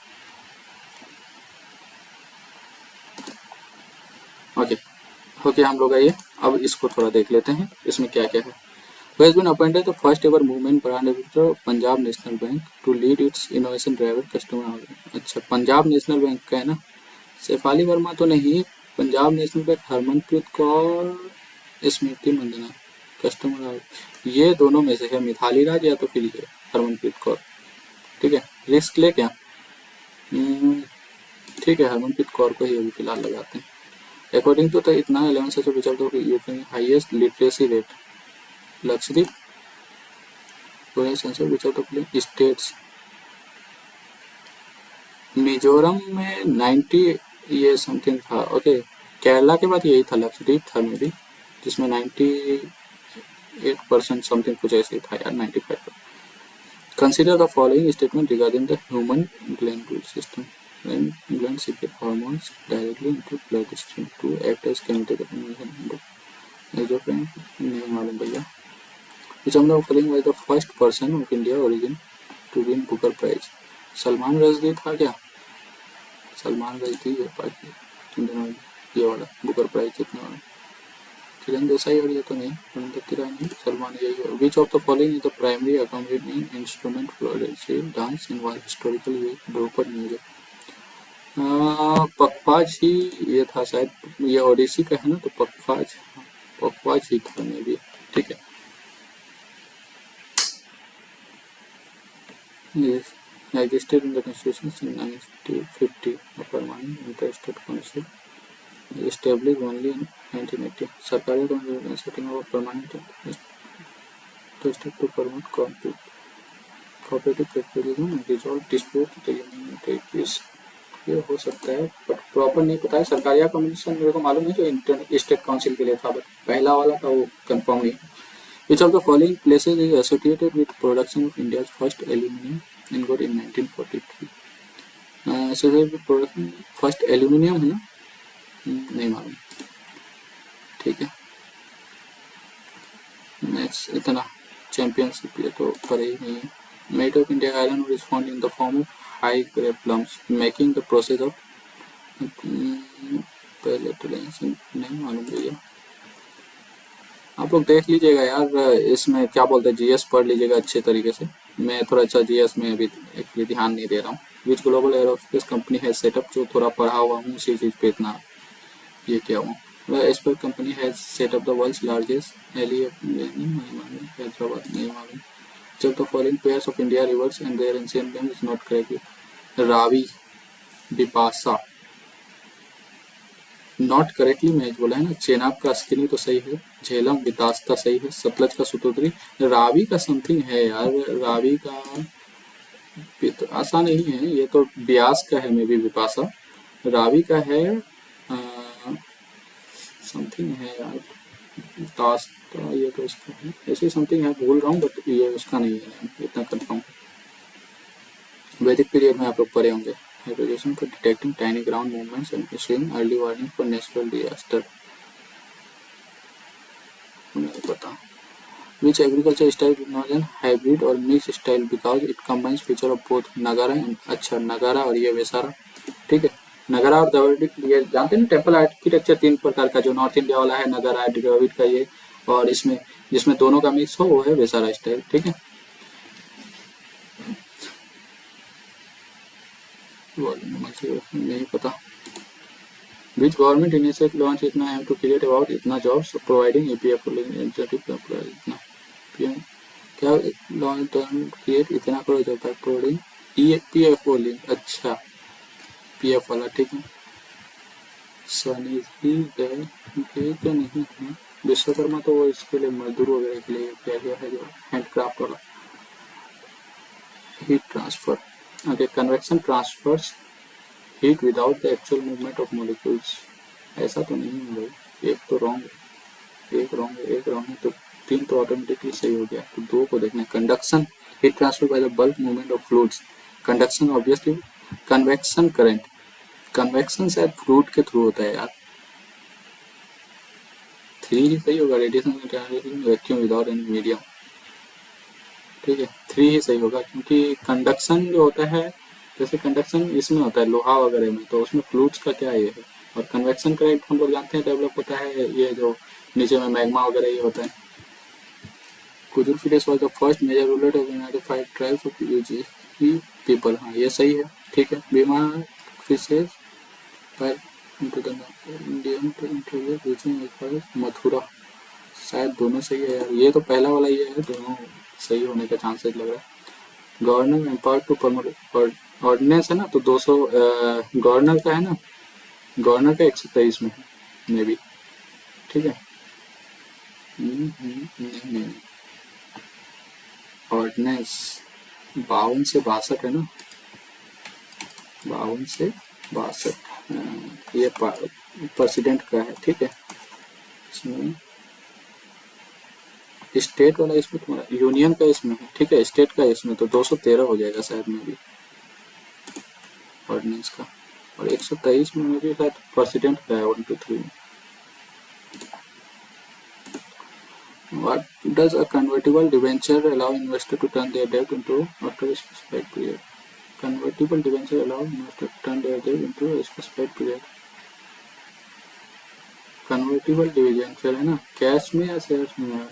ओके, हम लोग आइए अब इसको थोड़ा देख लेते हैं, इसमें क्या क्या है. Who has been appointed the first ever movement brand ambassador of Punjab National Bank to lead its innovation driver customer. अच्छा, पंजाब नेशनल बैंक का है ना. शेफाली वर्मा तो नहीं. पंजाब नेशनल बैंक हरमनप्रीत कौर, स्मृति मंदना. कस्टमर, ये दोनों में से है, मिथाली राज या तो फिर ये हरमनप्रीत कौर, ठीक है. रिस्क ले क्या, ठीक है, हरमनप्रीत कौर को ही अभी फिलहाल लगाते हैं. अकॉर्डिंग टू द इतना 11 से which of the highest literacy rate. Lakshadweep. Which of the states. Mizoram में 90 ये समथिंग था. ओके, केरला के बाद यही था, लक्षद्वीप था मे भी, जिसमें 98% समथिंग कुछ ऐसे ही था यार, 95. Consider the following statement regarding the human glandular system. when glands secrete hormones directly into bloodstream to act as chemical conversion. नहीं मालूम भैया. Which of the following was the first person of India origin to win Booker Prize? Salman रजदी था क्या? सलमान रजदी है पार्टी, ये वाला बुकर प्राइज जीतने वाला. किरण देसाई और ये तो नहीं, सलमान यही है. Which of the following is the primary accompanying instrument for dance in one historical way? Dhrupad music. Pakhawaj ही ये था शायद, ये ओडिसी का है ना, तो पखवाज, पखवाज ही था मे भी। ठीक है, ये existed in the constitution in 1950, a permanent interstate council established only in 1980. सरकारी setting of a permanent interstate to promote cooperative capitalism and resolve dispute territories. ये हो सकता है बट प्रॉपर नहीं पता है। सरकारिया कमीशन मेरे को मालूम है जो इंटर स्टेट काउंसिल के लिए था, बट पहला वाला का वो कंफर्म नहीं। Which of the following places is associated with production of India's first aluminum ingot in 1943? associated with production first aluminum है ना, नहीं मालूम। ठीक है, नेक्स्ट इतना चैंपियनशिप ये तो पर ही नहीं है। Made of India iron ore is found in the form of high grade lumps, making the process of पहले तो नहीं मालूम भैया, आप लोग देख लीजिएगा यार, इसमें क्या बोलते हैं, जीएस पढ़ लीजिएगा अच्छे तरीके से। मैं थोड़ा अच्छा जीएस में अभी एक्चुअली ध्यान नहीं दे रहा हूँ। विच ग्लोबल एरोस्पेस कंपनी है सेटअप, जो थोड़ा पढ़ा हुआ हूँ उसी चीज़ पे इतना ये क्या हूँ। एस्पर कंपनी है set up the world's largest Hyderabad, नहीं मालूम। जब the following pairs of India rivers and their ancient name is not correctly, Ravi, Bipasha, not correctly मैं बोला है ना। चेनाब का अस्किनी तो सही है, झेलम वितास्ता सही है, सतलज का सुतोत्री, रावी का समथिंग है यार, रावी का तो आसान नहीं है, ये तो ब्यास का है मे बी विपाशा, रावी का है समथिंग है यार, तास्ता ये तो इसका है, ऐसे समथिंग है, भूल रहा हूँ बट ये उसका नहीं है इतना कंफर्म। वैदिक पीरियड में आप लोग पढ़े होंगे। Application for detecting tiny ground movements and issuing early warning for natural disaster, नहीं पता। Which agriculture style is known as hybrid or mixed style because it combines feature of both नगारा एंड, अच्छा नगारा और ये वेसारा। ठीक है, नगारा और द्रविड़ ये जानते हैं ना, टेम्पल आर्किटेक्चर तीन प्रकार का, जो नॉर्थ इंडिया वाला है नगारा, द्रविड़ का ये, और इसमें जिसमें दोनों का मिक्स हो वो है वेसारा स्टाइल। ठीक है, नहीं पता। Which government initiative launched इतना aim to create about इतना jobs providing EPF incentive इतना PM क्या लॉन्च क्रिएट इतना करो जब तक प्रोवाइडिंग EPF लिंक, अच्छा PF वाला। ठीक है, सनी ही गए तो नहीं है, विश्वकर्मा तो वो इसके लिए मजदूर वगैरह के लिए किया गया है, जो हैंडक्राफ्ट वाला। Heat transfer, okay, convection transfers heat without the actual movement of molecules, ऐसा तो नहीं है भाई, एक तो रॉन्ग है, एक रॉन्ग है, एक रॉन्ग है, तो तीन तो ऑटोमेटिकली सही हो गया, तो दो को देखना। Conduction heat transfer by the bulk movement of fluids, conduction obviously, convection current, convection शायद फ्लूइड के थ्रू होता है यार, थ्री ही सही होगा, radiation vacuum without any medium. ठीक है, थ्री ही सही होगा, क्योंकि कंडक्शन जो होता है, जैसे कंडक्शन इसमें होता है लोहा वगैरह में, तो उसमें फ्लूइड्स का क्या ये है, और कन्वेक्शन करंट हम लोग जानते हैं डेवलप होता है ये जो नीचे में मैग्मा वगैरह ये होता है। Kujula Kadphises was the first major ruler of united 5 tribes of Yuezhi people, हाँ ये सही है। ठीक है, बीमा फिशेस पर into the Indian to interview using Mathura, शायद दोनों सही है यार, ये तो पहला वाला ये है, दोनों सही होने का चांसेस लग रहा है। Governor empower to promote ordinance है ना, तो 200 गवर्नर का है ना, गवर्नर का 123 में है मे बी। ठीक है, नहीं ऑर्डिनेंस 52 से 62 है ना, 52 से 62 ये प्रेसिडेंट का है। ठीक है, इसमें स्टेट वाला इसमें तुम्हारा यूनियन का इसमें है। ठीक है, स्टेट का इसमें तो 213 हो जाएगा शायद में भी ऑर्डिनेंस का, और 123 में भी शायद प्रेसिडेंट का है 1 to 3 में। What does a convertible debenture allow investor to turn their debt into after a specified period? Convertible debenture allow investor to turn their debt into a specified period. Convertible debenture है ना, कैश में या शेयर्स में है,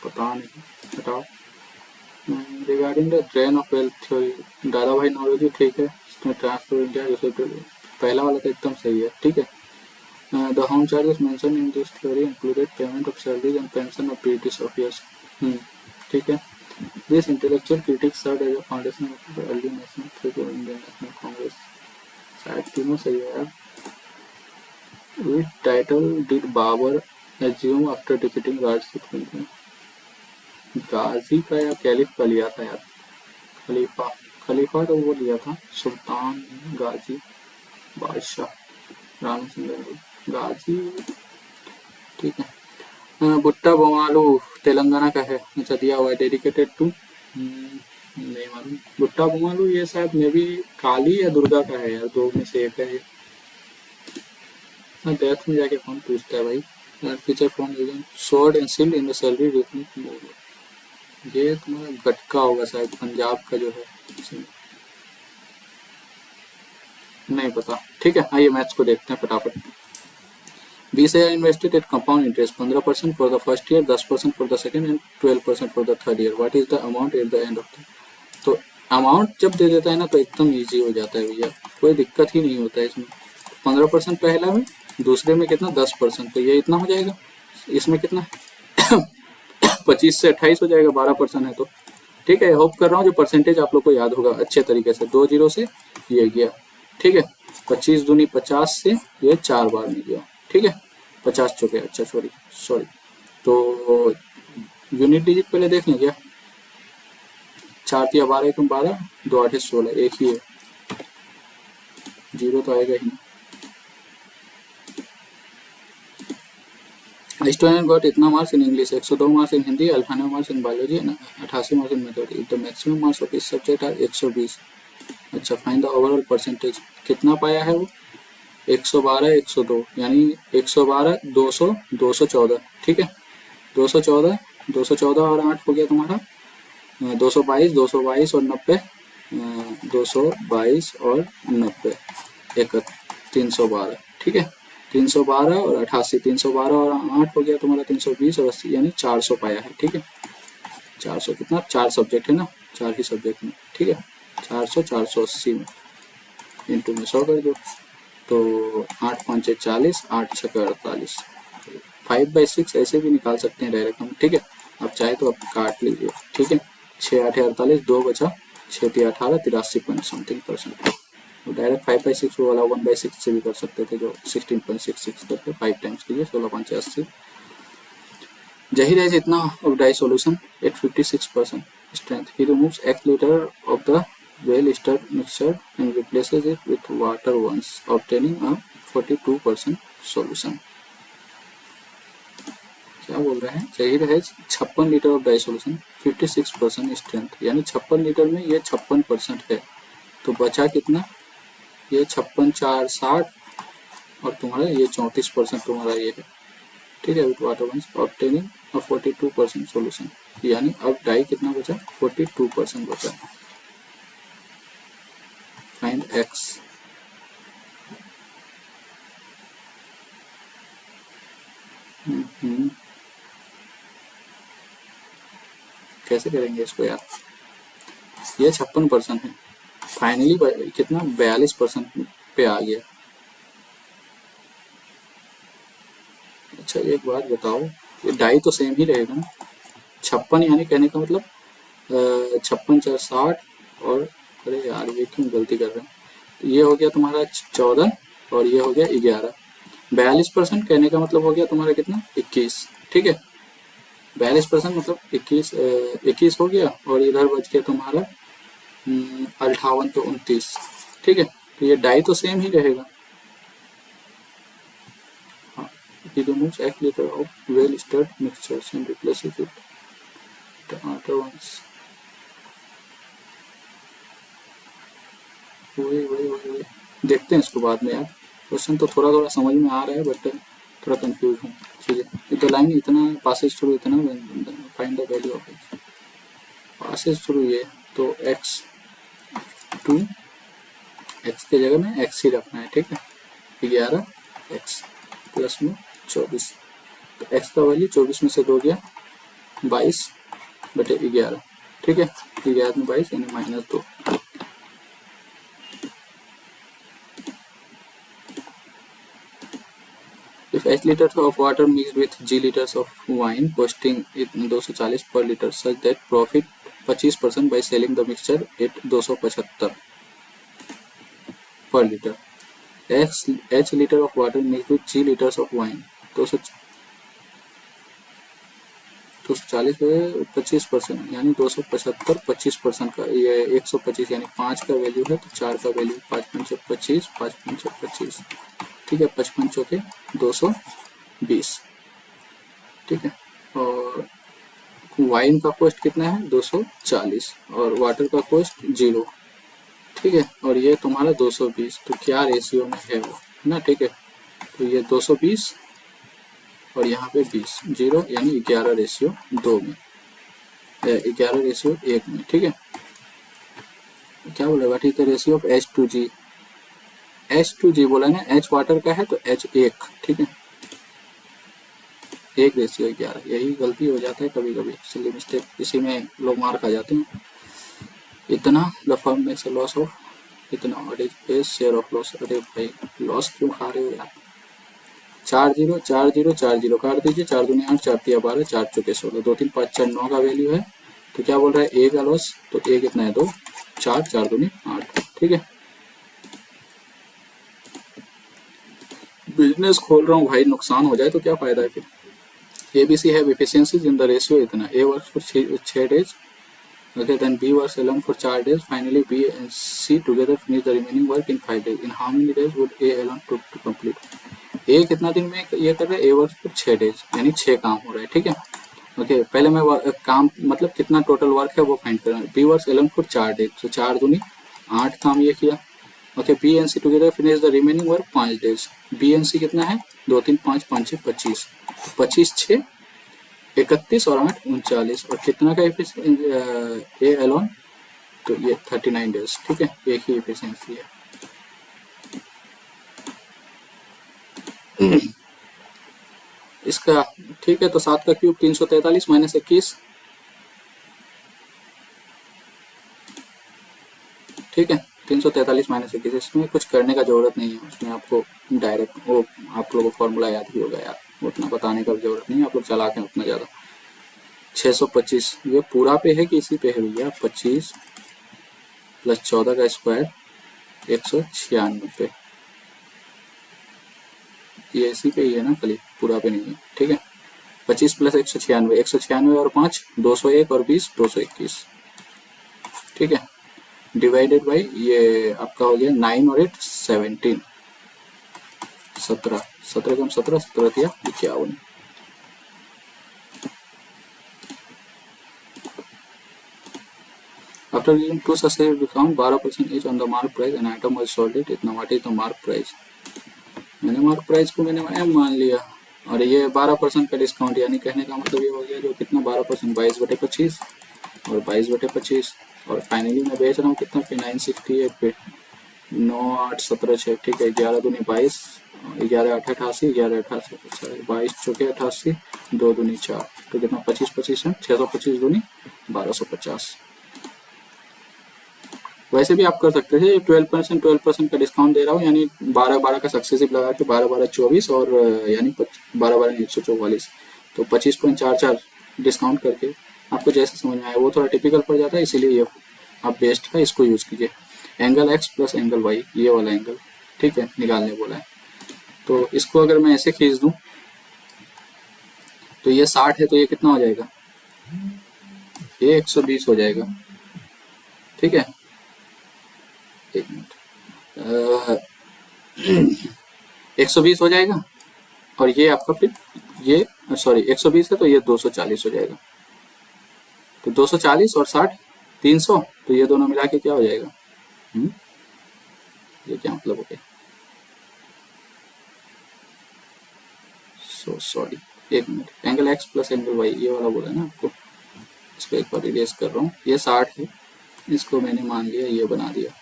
पता नहीं, हटाओ। Regarding the drain of wealth theory, दादा भाई नौरोजी ठीक है, ट्रांसफर इंडिया जैसे पहला वाला तो एकदम सही है, ठीक है। The home charges mention in this theory included payment of salaries and pension of British officers, ठीक है। This intellectual critics serve as a foundation of the early national freedom of Indian National Congress. शायद तीनों सही है यार। Which title did Babur assume after defeating Rashid? गाजी का या कैलिफ का लिया था यार? खलीफा, खलीफा तो वो लिया था सुल्तान, गाजी बादशाह राम सिंह गाजी, ठीक है। भुट्टा बोमालू तेलंगाना का है, अच्छा दिया हुआ है, डेडिकेटेड टू नहीं मालूम। भुट्टा बोमालू ये शायद मे भी काली या दुर्गा का है यार, दो में से एक है ये। डेथ में जाके कौन पूछता है भाई। Feature from sword and shield in the salary rhythmic move, ये तुम्हारा गटका होगा शायद, पंजाब का जो है, नहीं पता, ठीक है। आइए मैथ्स को देखते हैं फटाफट। 20,000 invested at compound interest 15% for the first year, 10% for the second and 12% for the third year. What is the amount at the end of the, तो अमाउंट जब दे देता है ना तो एकदम इजी हो जाता है भैया, कोई दिक्कत ही नहीं होता है इसमें। 15% पहला में, दूसरे में कितना 10%, तो ये इतना हो जाएगा। इसमें कितना 25 से 28 हो जाएगा, 12% है तो, ठीक है। होप कर रहा हूँ जो परसेंटेज आप लोग को याद होगा अच्छे तरीके से। 2 जीरो से ये गया, ठीक है। 25 दूनी 50 से ये 4 बार में गया, ठीक है। 50 चुके, अच्छा सॉरी तो यूनिट डिजिट पहले देख लें क्या। 4 तिया 12 एकम 12, 2 8 16, एक ही है, जीरो तो आएगा ही नहीं। स्टूडेंट गॉट इतना marks in English, 102 marks in Hindi, 98 marks in biology, 88 marks in mathematics. The maximum marks of इस सब्जेक्ट आर 120। अच्छा फाइंड द ओवरऑल परसेंटेज, कितना पाया है वो 112 102, यानी 112 200 214, ठीक है। 214 और 8 हो गया तुम्हारा 222 और 90, 222 और 90 312, ठीक है। 312 और 88, 312 और 8 हो गया तुम्हारा 320 और 80, यानी 400 पाया है, ठीक है। 400 कितना, 4 सब्जेक्ट है ना, 4 ही सब्जेक्ट में, ठीक है। 400 480 में इंटू में 100 कर दो, तो 8 5 40, 8 6 48, 5/6 ऐसे भी निकाल सकते हैं डायरेक्ट हम, ठीक है। आप चाहे तो आप काट लीजिए, ठीक है। 6 8 48, 2 बचा, 6 3 18, 83 पॉइंट समथिंग परसेंट। तो डायरेक्ट 5/6 वाला 1/6 से भी कर सकते थे, जो 16.66 करके 5 टाइम्स कीजिए, 16 5 80। जहीर है इतना of dye solution at 56% strength. He removes x liter of the well stirred mixture and replaces it with water once, obtaining a 42% solution। क्या बोल रहे हैं, जहीर है 56 litre of dye solution 56% strength, यानी 56 लीटर में ये 56% है, तो बचा कितना, ये 56 4 60 और तुम्हारा ये 34% तुम्हारा ये है, ठीक है। With water once obtaining a 42% solution, यानी अब डाई कितना बचा 42% बचा। फाइंड x, कैसे करेंगे इसको यार, ये 56% है, फाइनली कितना 42% पे आ गया। अच्छा एक बात बताओ, ये डाई तो सेम ही रहेगा ना, 56 यानी कहने का मतलब 56 4 60 और, अरे यार ये क्यों गलती कर रहे हैं, तो ये हो गया तुम्हारा 14 और ये हो गया 11। 42% कहने का मतलब हो गया तुम्हारा कितना 21, ठीक है। 42% मतलब 21 हो गया, और इधर बच गया तुम्हारा 58 तो 29, ठीक है। तो ये डाई तो सेम ही रहेगा। He removes x liter of well stirred mixtures and replaces it with the outer ones। वही देखते हैं इसको बाद में यार। क्वेश्चन तो थोड़ा थोड़ा समझ में आ रहा है, बट थोड़ा कंफ्यूज हूँ चीजें। तो लाइन इतना पासेज थ्रू इतना, find the value of x Passage through ये, तो x टू x के जगह में x ही रखना है, ठीक है। 11x प्लस में 24, तो x का वैल्यू 24 में से 2 गया 22/11, ठीक है। 11 में 22 यानी -2, if H liters of water mixed with G liters of wine costing it 240 per liter such that profit 25% by selling the mixture at 275 per liter. H liter of water mixed with G liters of wine 240 पे 25% यानी 275 25% का, ये 125 यानी 5 का वैल्यू है तो 4 का वैल्यू 5 पंचे 25 5 पंचे 25, ठीक है, 55 चौके 220, ठीक है। और वाइन का कॉस्ट कितना है 240 और वाटर का कॉस्ट 0, ठीक है, और ये तुम्हारा 220, तो क्या रेशियो में है वो, है ना, ठीक है। तो ये 220 और यहाँ पे 20, 0 यानी 11:2 में, 11:1 में, ठीक है। क्या बोला, what is the ratio of H2G, H2G बोला ना, H वाटर का है तो H1, ठीक है, 1:11, यही गलती हो जाता है कभी कभी, सिली मिस्टेक, इसी में लोग मार खा जाते हैं। इतना the firm makes a loss of इतना, what is share of loss, अरे भाई लॉस क्यों खा रहे हो यार। 4 0 4 0 4 0 काट दीजिए, 4 दूनी 8 4 तिया 12 4 चौके 16, 2 3 5 4 9 का वैल्यू है, तो क्या बोल रहा है ए का लॉस, तो ए कितना है 2 4 4 दूनी 8, ठीक है। बिजनेस खोल रहा हूँ भाई, नुकसान हो जाए तो क्या फायदा है फिर। ABC है एफिशिएंसीज इन द रेशियो इतना, A works for 6 days, okay, then B works alone for 4 days, finally B and C together finish the remaining work in 5 days, in how many days would A alone took to complete। A कितना दिन में ये कर रहा है, A वर्क्स फॉर 6 days यानी 6 काम हो रहा है, ठीक है, ओके। पहले मैं काम मतलब कितना टोटल वर्क है वो फाइंड कर रहा हूँ। B works alone for 4 days, तो 4 दूनी 8 काम ये किया, okay. B and C together finish the remaining work 5 days, B and C कितना है 2 3 5 5 6 25, 25 6 31 और 8 39, और कितना का ए एलोन, तो ये 39 डेज, ठीक है, एक ही एफिशिएंसी है। इसका ठीक है, तो 7 का क्यूब 343 माइनस 21, ठीक है, 343 माइनस 21, इसमें कुछ करने का जरूरत नहीं है, उसमें आपको डायरेक्ट वो आप लोगों को फॉर्मूला याद ही होगा यार, उतना बताने का जरूरत नहीं है, आप लोग चलाते हैं उतना ज़्यादा। 625 ये पूरा पे है कि इसी पे है भैया, 25 प्लस 14 का स्क्वायर 196 पे, ये इसी पे ही है ना, खाली पूरा पे नहीं है, ठीक है। 25 प्लस 196, 196 और 5 201 और 20 221, ठीक है, डिवाइडेड बाई ये आपका हो गया 9 और 8 17, 17 17 कम 17 17 दिया 51। After giving two successive discount 12% each on the mark price, an item was sold at इतना, what is the mark price, मैंने मार्क प्राइस को मैंने M मान लिया, और ये 12% का डिस्काउंट, यानी कहने का मतलब ये हो गया जो कितना 12%, 22/25 और 22/25, और फाइनली मैं बेच रहा हूँ कितना पे 968 पे, 9 8 17 6, ठीक है, 11 दूनी 22, 11 8 88, 11 88 22 चौके 88, 2 दूनी 4, तो कितना 25 25 है, 625 दूनी 1250। वैसे भी आप कर सकते थे, 12% का डिस्काउंट दे रहा हूँ, यानी 12 का सक्सेसिव लगा के 12 24 और यानी 12 144, तो 25.44 डिस्काउंट करके आपको जैसे समझ में आया, वो थोड़ा टिपिकल पड़ जाता है, इसीलिए ये आप बेस्ट है, इसको यूज कीजिए। Angle X plus angle Y, ये वाला एंगल, ठीक है, निकालने बोला है, तो इसको अगर मैं ऐसे खींच दूं तो ये 60 है, तो ये कितना हो जाएगा, ये 120 हो जाएगा, ठीक है, एक मिनट, 120 हो जाएगा, और ये आपका फिर ये सॉरी 120 है तो ये 240 हो जाएगा, तो 240 और 60 300, तो ये दोनों मिला के क्या हो जाएगा, ये क्या मतलब हो गया, सॉरी एक minute, angle X plus angle Y ये वाला बोला ना आपको, इसको एक बार इरेज कर रहा हूँ, ये 60 है, इसको मैंने मान लिया ये बना दिया,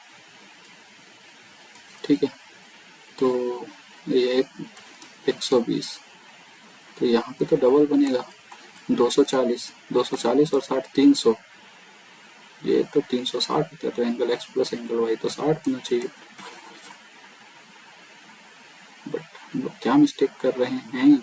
ठीक है, तो ये 120, तो यहाँ पे तो डबल बनेगा 240 240 और 60 300, ये तो 360 होता है, तो angle X plus angle Y तो 60 होना चाहिए, बट क्या मिस्टेक कर रहे हैं?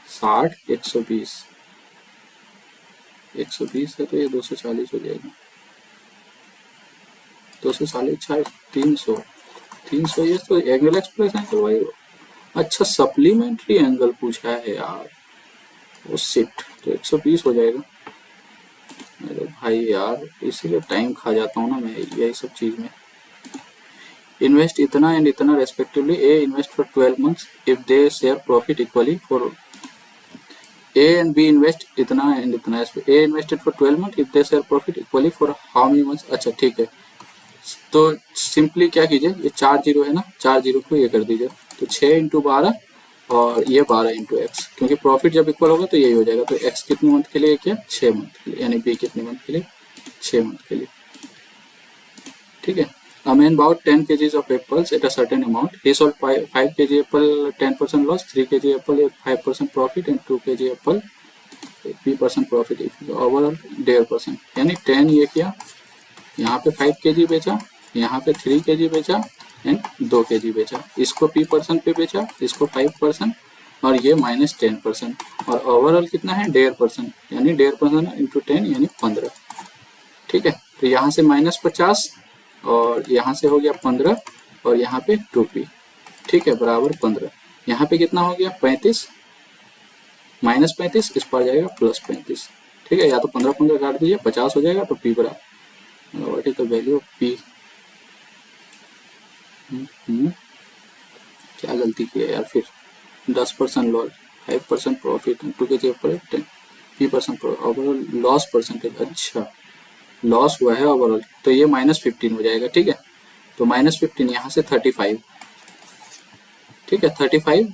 साठ 120 है तो ये 240 हो जाएगा। 240 300 ये तो एंगल एक्सप्रेस एंगल भाई। अच्छा सप्लीमेंट्री एंगल पूछा है यार, वो शिट, तो 120 हो जाएगा। अरे भाई यार इसीलिए टाइम खा जाता हूँ ना मैं यही सब चीज में। इन्वेस्ट इतना एंड इतना respectively, A invest for 12 months if they share profit equally for A and B invest इतना एंड इतना। A invested for 12 months if they share profit equally for how many months? अच्छा ठीक है, तो सिंपली क्या कीजिए, ये 4 जीरो है ना, 4 जीरो को ये कर दीजिए, तो 6 इंटू 12 और ये 12 इंटू एक्स, क्योंकि प्रॉफिट जब इक्वल होगा तो यही हो जाएगा। तो एक्स कितनी मंथ के लिए किया? 6 मंथ के लिए, यानी बी कितनी मंथ के लिए? 6 मंथ के लिए। ठीक है। A man bought 10 kgs of apples at a certain amount. He sold 5 kg apple 10% loss, 3 kg apple 5% profit and 2 kg apple 3% profit. Overall 1.5%, यानी 10 ये किया, यहाँ पे 5 kg बेचा, यहाँ पे 3 kg बेचा एंड 2 kg बेचा, इसको P% पे बेचा, इसको 5% और ये -10%, और ओवरऑल कितना है? 1.5%, यानी 1.5% इंटू 10 यानी 15। ठीक है, तो यहाँ से -50 और यहाँ से हो गया 15 और यहाँ पे 2p, ठीक है, बराबर 15। यहाँ पे कितना हो गया? 35 -35, इस पर जाएगा +35। ठीक है, या तो 15 15 काट दीजिए, 50 हो जाएगा, तो p बराबर what is the value of p। क्या गलती की है यार फिर? 10% लॉस, 5% प्रॉफिट, 2 के पर 10 p% ओवरऑल लॉस परसेंटेज। अच्छा लॉस हुआ है ओवरऑल, तो ये -15 हो जाएगा। ठीक है, तो -15 यहाँ से 35, ठीक है 35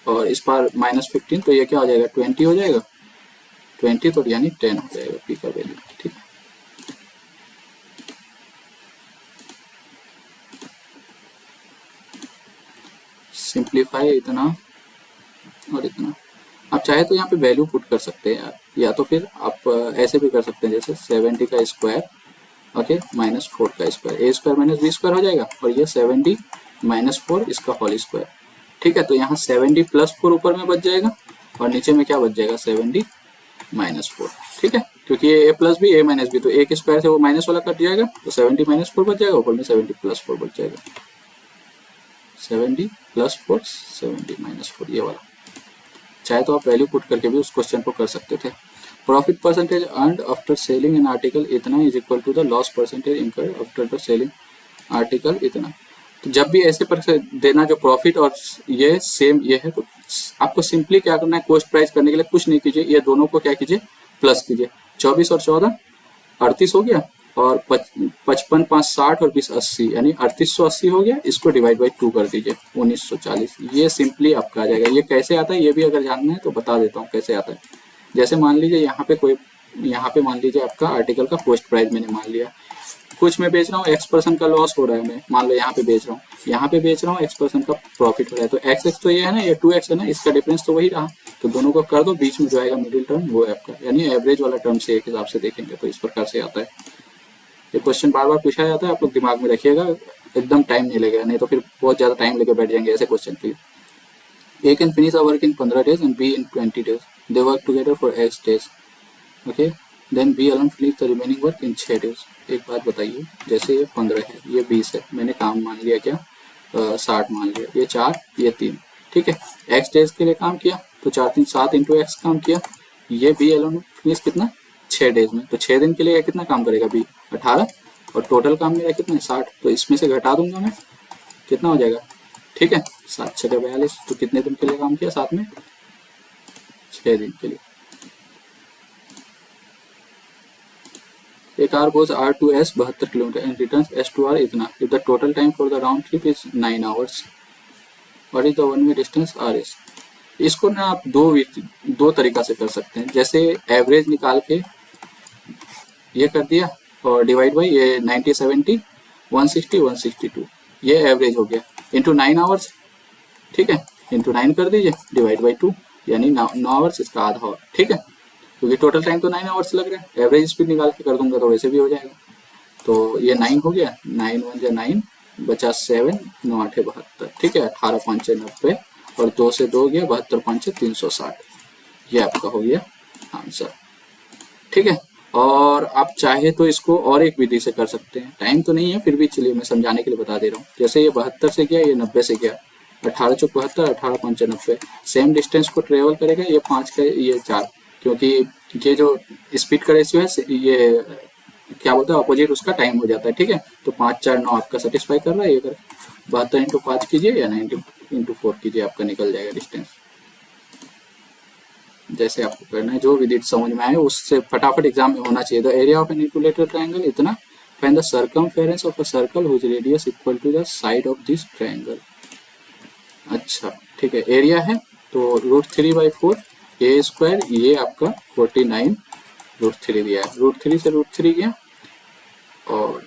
और इस बार -15, तो ये क्या हो जाएगा? 20 हो जाएगा, 20 तो यानी 10 हो जाएगा पी का वैल्यू। ठीक है, सिंप्लीफाई इतना और इतना। आप चाहे तो यहाँ पे वैल्यू पुट कर सकते हैं यार, या तो फिर आप ऐसे भी कर सकते हैं, जैसे 70 का स्क्वायर ओके -4 का स्क्वायर, ए स्क्वायर माइनस बी स्क्वायर हो जाएगा, और ये 70 -4 इसका होल स्क्वायर। ठीक है, तो यहाँ 70 + 4 ऊपर में बच जाएगा और नीचे में क्या बच जाएगा? 70 -4। ठीक है, क्योंकि ये a + b a - b, तो a के स्क्वायर से वो माइनस वाला कट जाएगा, तो 70 -4 बच जाएगा, ऊपर में 70 + 4 बच जाएगा। 70 + 4 70 -4 ये वाला। चाहे तो आप वैल्यू पुट करके भी उस क्वेश्चन को कर सकते थे। Profit percentage earned after selling an article इतना is equal to the loss percentage incurred after the selling article इतना। तो जब भी ऐसे पर देना जो प्रॉफिट और ये सेम ये है, तो आपको सिंपली क्या करना है? कॉस्ट प्राइस करने के लिए कुछ नहीं कीजिए, ये दोनों को क्या कीजिए? प्लस कीजिए। 24 और 14 38 हो गया, और 55 5 60 और 20 80, यानी 3880 हो गया। इसको डिवाइड बाई 2 कर दीजिए, 1940। ये सिंपली आपका आ जाएगा। ये कैसे आता है ये भी अगर जानना है तो बता देता हूँ कैसे आता है। जैसे मान लीजिए यहाँ पे मान लीजिए आपका आर्टिकल का कॉस्ट प्राइस मैंने मान लिया, कुछ मैं बेच रहा हूँ x% का लॉस हो रहा है, मैं मान लो यहाँ पे बेच रहा हूँ, यहाँ पे बेच रहा हूँ x% का प्रॉफिट हो रहा है, तो x तो ये है ना, ये 2x है ना, इसका डिफरेंस तो वही रहा, तो दोनों को कर दो, बीच में जो आएगा मिडिल टर्म वो है आपका, यानी एवरेज वाला टर्म से एक हिसाब से देखेंगे तो इस प्रकार से आता है। ये क्वेश्चन बार बार पूछा जाता है, आप लोग दिमाग में रखिएगा, एकदम टाइम नहीं लगेगा, नहीं तो फिर बहुत ज्यादा टाइम लेके बैठ जाएंगे ऐसे क्वेश्चन पे। A can finish a work in 15 days and B in 20 days. They work together for X days. Okay. Then B alone finish the remaining work in 6 days. एक बात बताइए, जैसे ये 15 है, ये 20 है, मैंने काम मान लिया क्या? 60 मान लिया, ये 4 ये 3, ठीक है। X डेज के लिए काम किया, तो 4 3 7 इंटू एक्स काम किया। ये B alone फिनिश कितना? 6 डेज में, तो 6 दिन के लिए कितना काम करेगा B? 18, और टोटल काम मेरा कितना है? 60, तो इसमें से घटा दूंगा मैं, कितना हो जाएगा? ठीक है, 7 6 42, तो कितने दिन के लिए काम किया? साथ में 6 दिन के लिए। A car goes R to S 72 kilometre and returns S to R इतना। If the total time for the round trip is 9 hours, what is the one way distance RS? इसको ना आप दो तरीका से कर सकते हैं। जैसे एवरेज निकाल के ये कर दिया और डिवाइड बाई ये 90 70 160 162, ये एवरेज हो गया, इंटू 9 आवर्स, ठीक है, इंटू 9 कर दीजिए, डिवाइड बाई 2, यानी 9 आवर्स, इसका आधा आवर, ठीक है। क्योंकि टोटल टाइम तो 9 आवर्स लग रहा है। एवरेज स्पीड निकाल के कर दूंगा तो वैसे भी हो जाएगा। तो ये 9 हो गया, 9 1 जा 9, बचा 7, 9 8 72, ठीक है। 18 5 90 और 2 से 2 गया, 72 5 360, ये आपका हो गया आंसर, ठीक है। और आप चाहे तो इसको और एक विधि से कर सकते हैं, टाइम तो नहीं है फिर भी चलिए मैं समझाने के लिए बता दे रहा हूँ। जैसे ये 72 से गया, ये 90 से गया, 18 चौक 72, 18 5 90, सेम डिस्टेंस को ट्रेवल करेगा, ये 5 का ये 4, क्योंकि ये जो स्पीड का रेशियो है ये क्या बोलते हैं अपोजिट उसका टाइम हो जाता है, ठीक है। तो 5 4 9 आपका सेटिस्फाई कर रहा है, ये कर 72 इंटू 5 कीजिए या 90 इंटू 4 कीजिए, आपका निकल जाएगा डिस्टेंस। जैसे आपको करना है, जो विधि समझ में आए उससे फटाफट एग्जाम में होना चाहिए। The area of an equilateral triangle इतना, find the circumference of a circle whose radius equal to the side of this triangle. अच्छा ठीक है, एरिया है तो √3/4 ए स्क्वायर, ये आपका 49 √3 दिया है, √3 से √3 गया और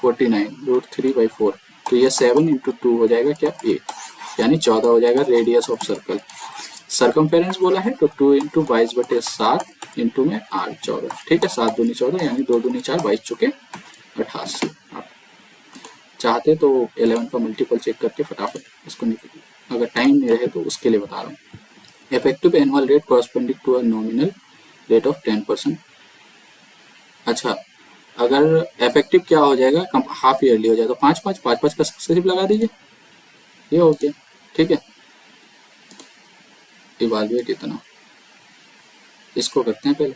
49 √3/4, तो ये 7 इंटू 2 हो जाएगा क्या ए, यानी 14 हो जाएगा रेडियस ऑफ सर्कल। सर्कमफेरेंस बोला है तो 2 इंटू 22/7 इंटू में 8 14, ठीक है। 7 दूनी 14 यानी 2 दूनी 4, 22 चुके 88। आप चाहते तो 11 का मल्टीपल चेक करके फटाफट इसको निकल, अगर टाइम नहीं रहे तो उसके लिए बता रहा हूँ। Effective annual rate corresponding to a nominal rate of 10%। अच्छा, अगर इफेक्टिव क्या हो जाएगा, हाफ ईयरली हो जाएगा तो 5 5 5 5 का सक्सेसिव लगा दीजिए, ये हो गया, ठीक है। इवालुएट इतना, इसको करते हैं पहले,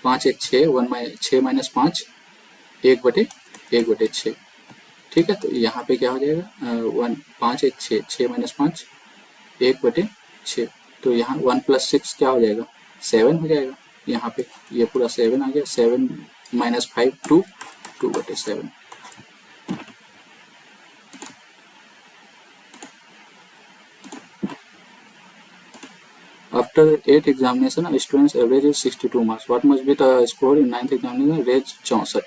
5 1 6, 6 माइनस 5 1/6, ठीक है। तो यहाँ पे क्या हो जाएगा 5 1 6, 6 माइनस 5 1/6, तो यहाँ 1 + 6 क्या हो जाएगा 7 हो जाएगा, यहाँ पे ये पूरा 7 आ गया, 7 minus 5 2, 2/7। After 8 examination, a student's average is 62 marks. What must be the score in 9th examination? रेज 64,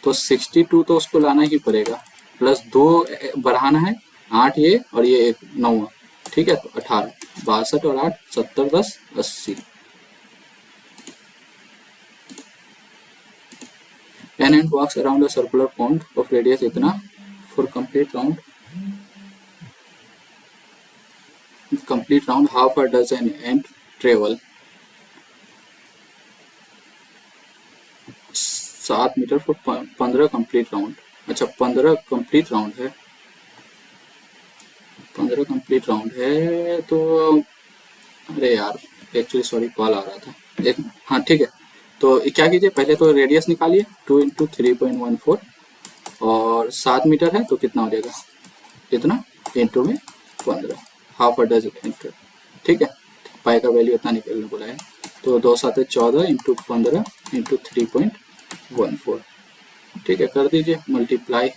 तो 62 तो उसको लाना ही पड़ेगा, प्लस 2 बढ़ाना है, 8 ये और ये 1 9, ठीक है। तो 18 62 और 8 70 10 80। An ant walks around a circular pond of radius इतना for complete round how far does an ant travel? 7 metre for 15 complete round. अच्छा 15 कंप्लीट राउंड है, 15 कंप्लीट राउंड है तो अरे यार एक्चुअली सॉरी कॉल आ रहा था एक, हाँ ठीक है। तो क्या कीजिए, पहले तो रेडियस निकालिए 2 इंटू 3.14 और 7 मीटर है तो कितना हो जाएगा इतना इंटू में 15, हाफ डज इंटू, ठीक है। पाई का वैल्यू इतना निकलने बोला है, तो 2 7 14 इंटू 15 इंटू 3.14, ठीक है। कर दीजिए मल्टीप्लाई।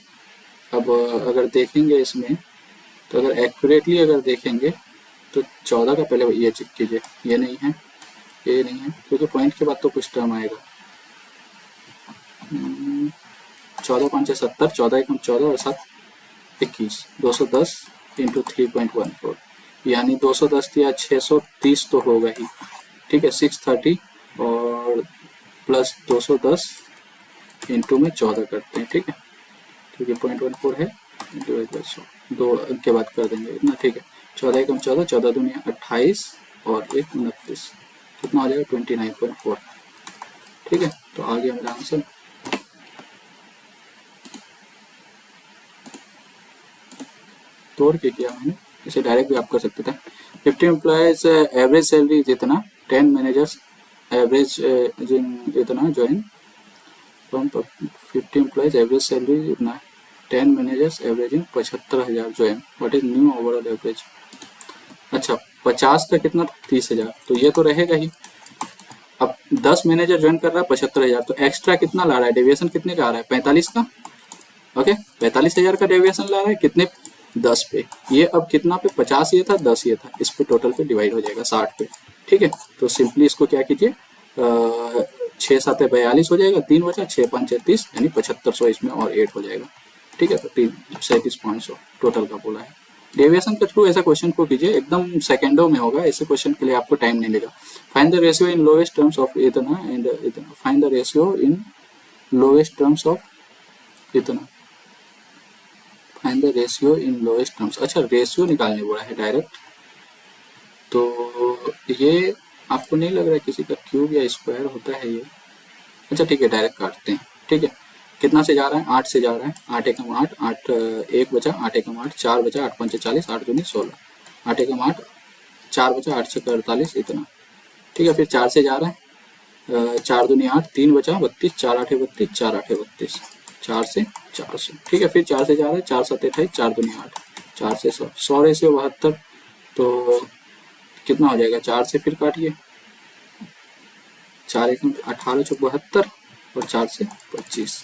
अब अगर देखेंगे इसमें तो अगर एक्यूरेटली अगर देखेंगे तो 14 का पहले ये चेक कीजिए, ये नहीं है, ये नहीं है, क्योंकि पॉइंट के बाद तो कुछ टर्म आएगा। 14 5 70, 14 1 14 और 7 21, 210 इंटू 3.14, यानी 210 या 630 तो होगा ही, ठीक है। 630 और प्लस 210 इंटू में 14 करते हैं, ठीक है, क्योंकि 0.14 है, डिवाइड बाई 100, 2 के बाद कर देंगे इतना, ठीक है। 14 1 14, 14 दूनी 28 और 1 29, कितना हो जाएगा 29.4, ठीक है। तो आ गया मेरा आंसर। तोड़ के किया मैंने, इसे डायरेक्ट भी आप कर सकते थे। 50 एम्प्लॉयज एवरेज सैलरी जितना, 10 मैनेजर्स एवरेज इतना join from 50 employees average salary इतना, 10 managers averaging 75,000 join, what is new overall average. अच्छा 50 का कितना था 30,000, तो ये तो रहेगा ही। अब 10 मैनेजर ज्वाइन कर रहा है 75,000, तो एक्स्ट्रा कितना ला रहा है, डेविएशन कितने का आ रहा है 45 का, ओके 45,000 का डेविएशन ला रहा है, कितने 10 पे, ये अब कितना पे 50 ये था 10 ये था, इस पे टोटल पे डिवाइड हो जाएगा 60 पे, ठीक है। तो सिंपली इसको क्या कीजिए 6 7 42 हो जाएगा, 3 बचा 6 5 30, यानी 7500 इसमें और 8 हो जाएगा, ठीक है। तो 37,500 टोटल का बोला है। डेविएशन के थ्रू ऐसा क्वेश्चन को कीजिए, एकदम सेकेंडों में होगा, ऐसे क्वेश्चन के लिए आपको टाइम नहीं लेगा। Find the ratio in lowest terms of इतना एंड इतना, find the ratio in lowest terms of इतना, find the ratio in lowest terms. अच्छा, रेशियो निकालने बोला है डायरेक्ट, तो ये आपको नहीं लग रहा है किसी का क्यूब या स्क्वायर होता है ये? अच्छा ठीक है, डायरेक्ट काटते हैं। ठीक है, कितना से जा रहा है? 8 से जा रहा है। 8 एकम 8, 8 1 बचा, 8 एकम 8, 4 बचा, 8 पंचे 40, 8 दूनी 16, 8 एकम 8, 4 बचा, 8 से 48 इतना। ठीक है, फिर 4 से जा रहा है, 4 दूनी 8, 3 बचा 32, 4 8 32, 4 8 32, 4 से 400। ठीक है, फिर 4 से जा रहा है, 4 7 28, 4 दूनी 8, 4 से 100, 100 से 72, तो कितना हो जाएगा? 4 से फिर काटिए, 4 एकम 18 चौक 72 और 4 से 25।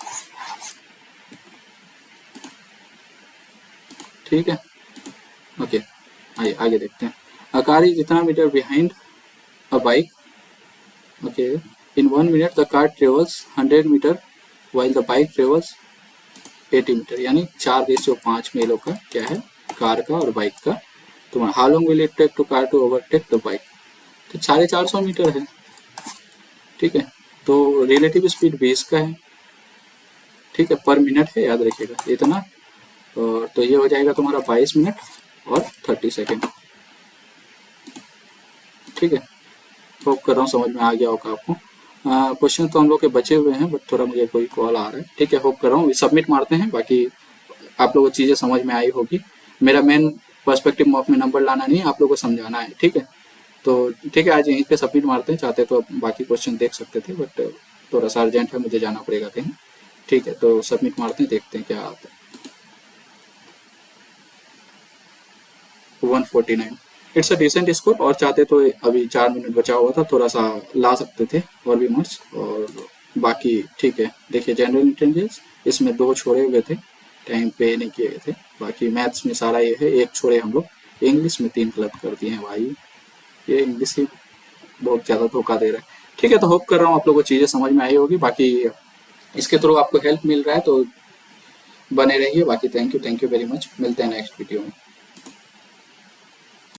ठीक है, ओके, आइए आगे देखते हैं। अ कार इज इतना metre behind a bike, okay, in 1 minute the car travels 100 metre while the bike travels 80 metre, यानी 4:5 मीलों का क्या है कार का और बाइक का। तो how long will it take to car to overtake the bike? तो 450 मीटर है। ठीक है, तो रिलेटिव स्पीड 20 का है। ठीक है, पर मिनट है, याद रखिएगा इतना। और तो ये हो जाएगा तुम्हारा 22 मिनट और 30 सेकेंड। ठीक है, होप कर रहा हूँ समझ में आ गया होगा आपको। क्वेश्चन तो हम लोग के बचे हुए हैं, बट थोड़ा मुझे कोई कॉल आ रहा है। ठीक है, होप कर रहा हूँ सबमिट मारते हैं, बाकी आप लोगों को चीज़ें समझ में आई होगी। मेरा मेन पर्सपेक्टिव मॉक में नंबर लाना नहीं है, आप लोगों को समझाना है। ठीक है, तो ठीक है, आज यहीं पे सबमिट मारते हैं। चाहते तो बाकी क्वेश्चन देख सकते थे, बट थोड़ा सा अर्जेंट है, मुझे जाना पड़ेगा कहीं। ठीक है, तो सबमिट मारते हैं, देखते हैं क्या आता है। 149, इट्स अ डिसेंट स्कोर। और चाहते तो अभी 4 मिनट बचा हुआ था, थोड़ा सा ला सकते थे और भी मार्क्स। और बाकी ठीक है, देखिए जनरल इंटेलिजेंस इसमें 2 छोड़े हुए थे, टाइम पे नहीं किए गए थे। बाकी मैथ्स में सारा ये है, 1 छोड़े हम लोग। इंग्लिश में 3 गलत कर दिए हैं भाई, ये इंग्लिश ही बहुत ज़्यादा धोखा दे रहा है। ठीक है, तो होप कर रहा हूँ आप लोगों को चीज़ें समझ में आई होगी। बाकी इसके थ्रू आपको हेल्प मिल रहा है तो बने रहिए। बाकी थैंक यू वेरी मच, मिलते हैं नेक्स्ट वीडियो में।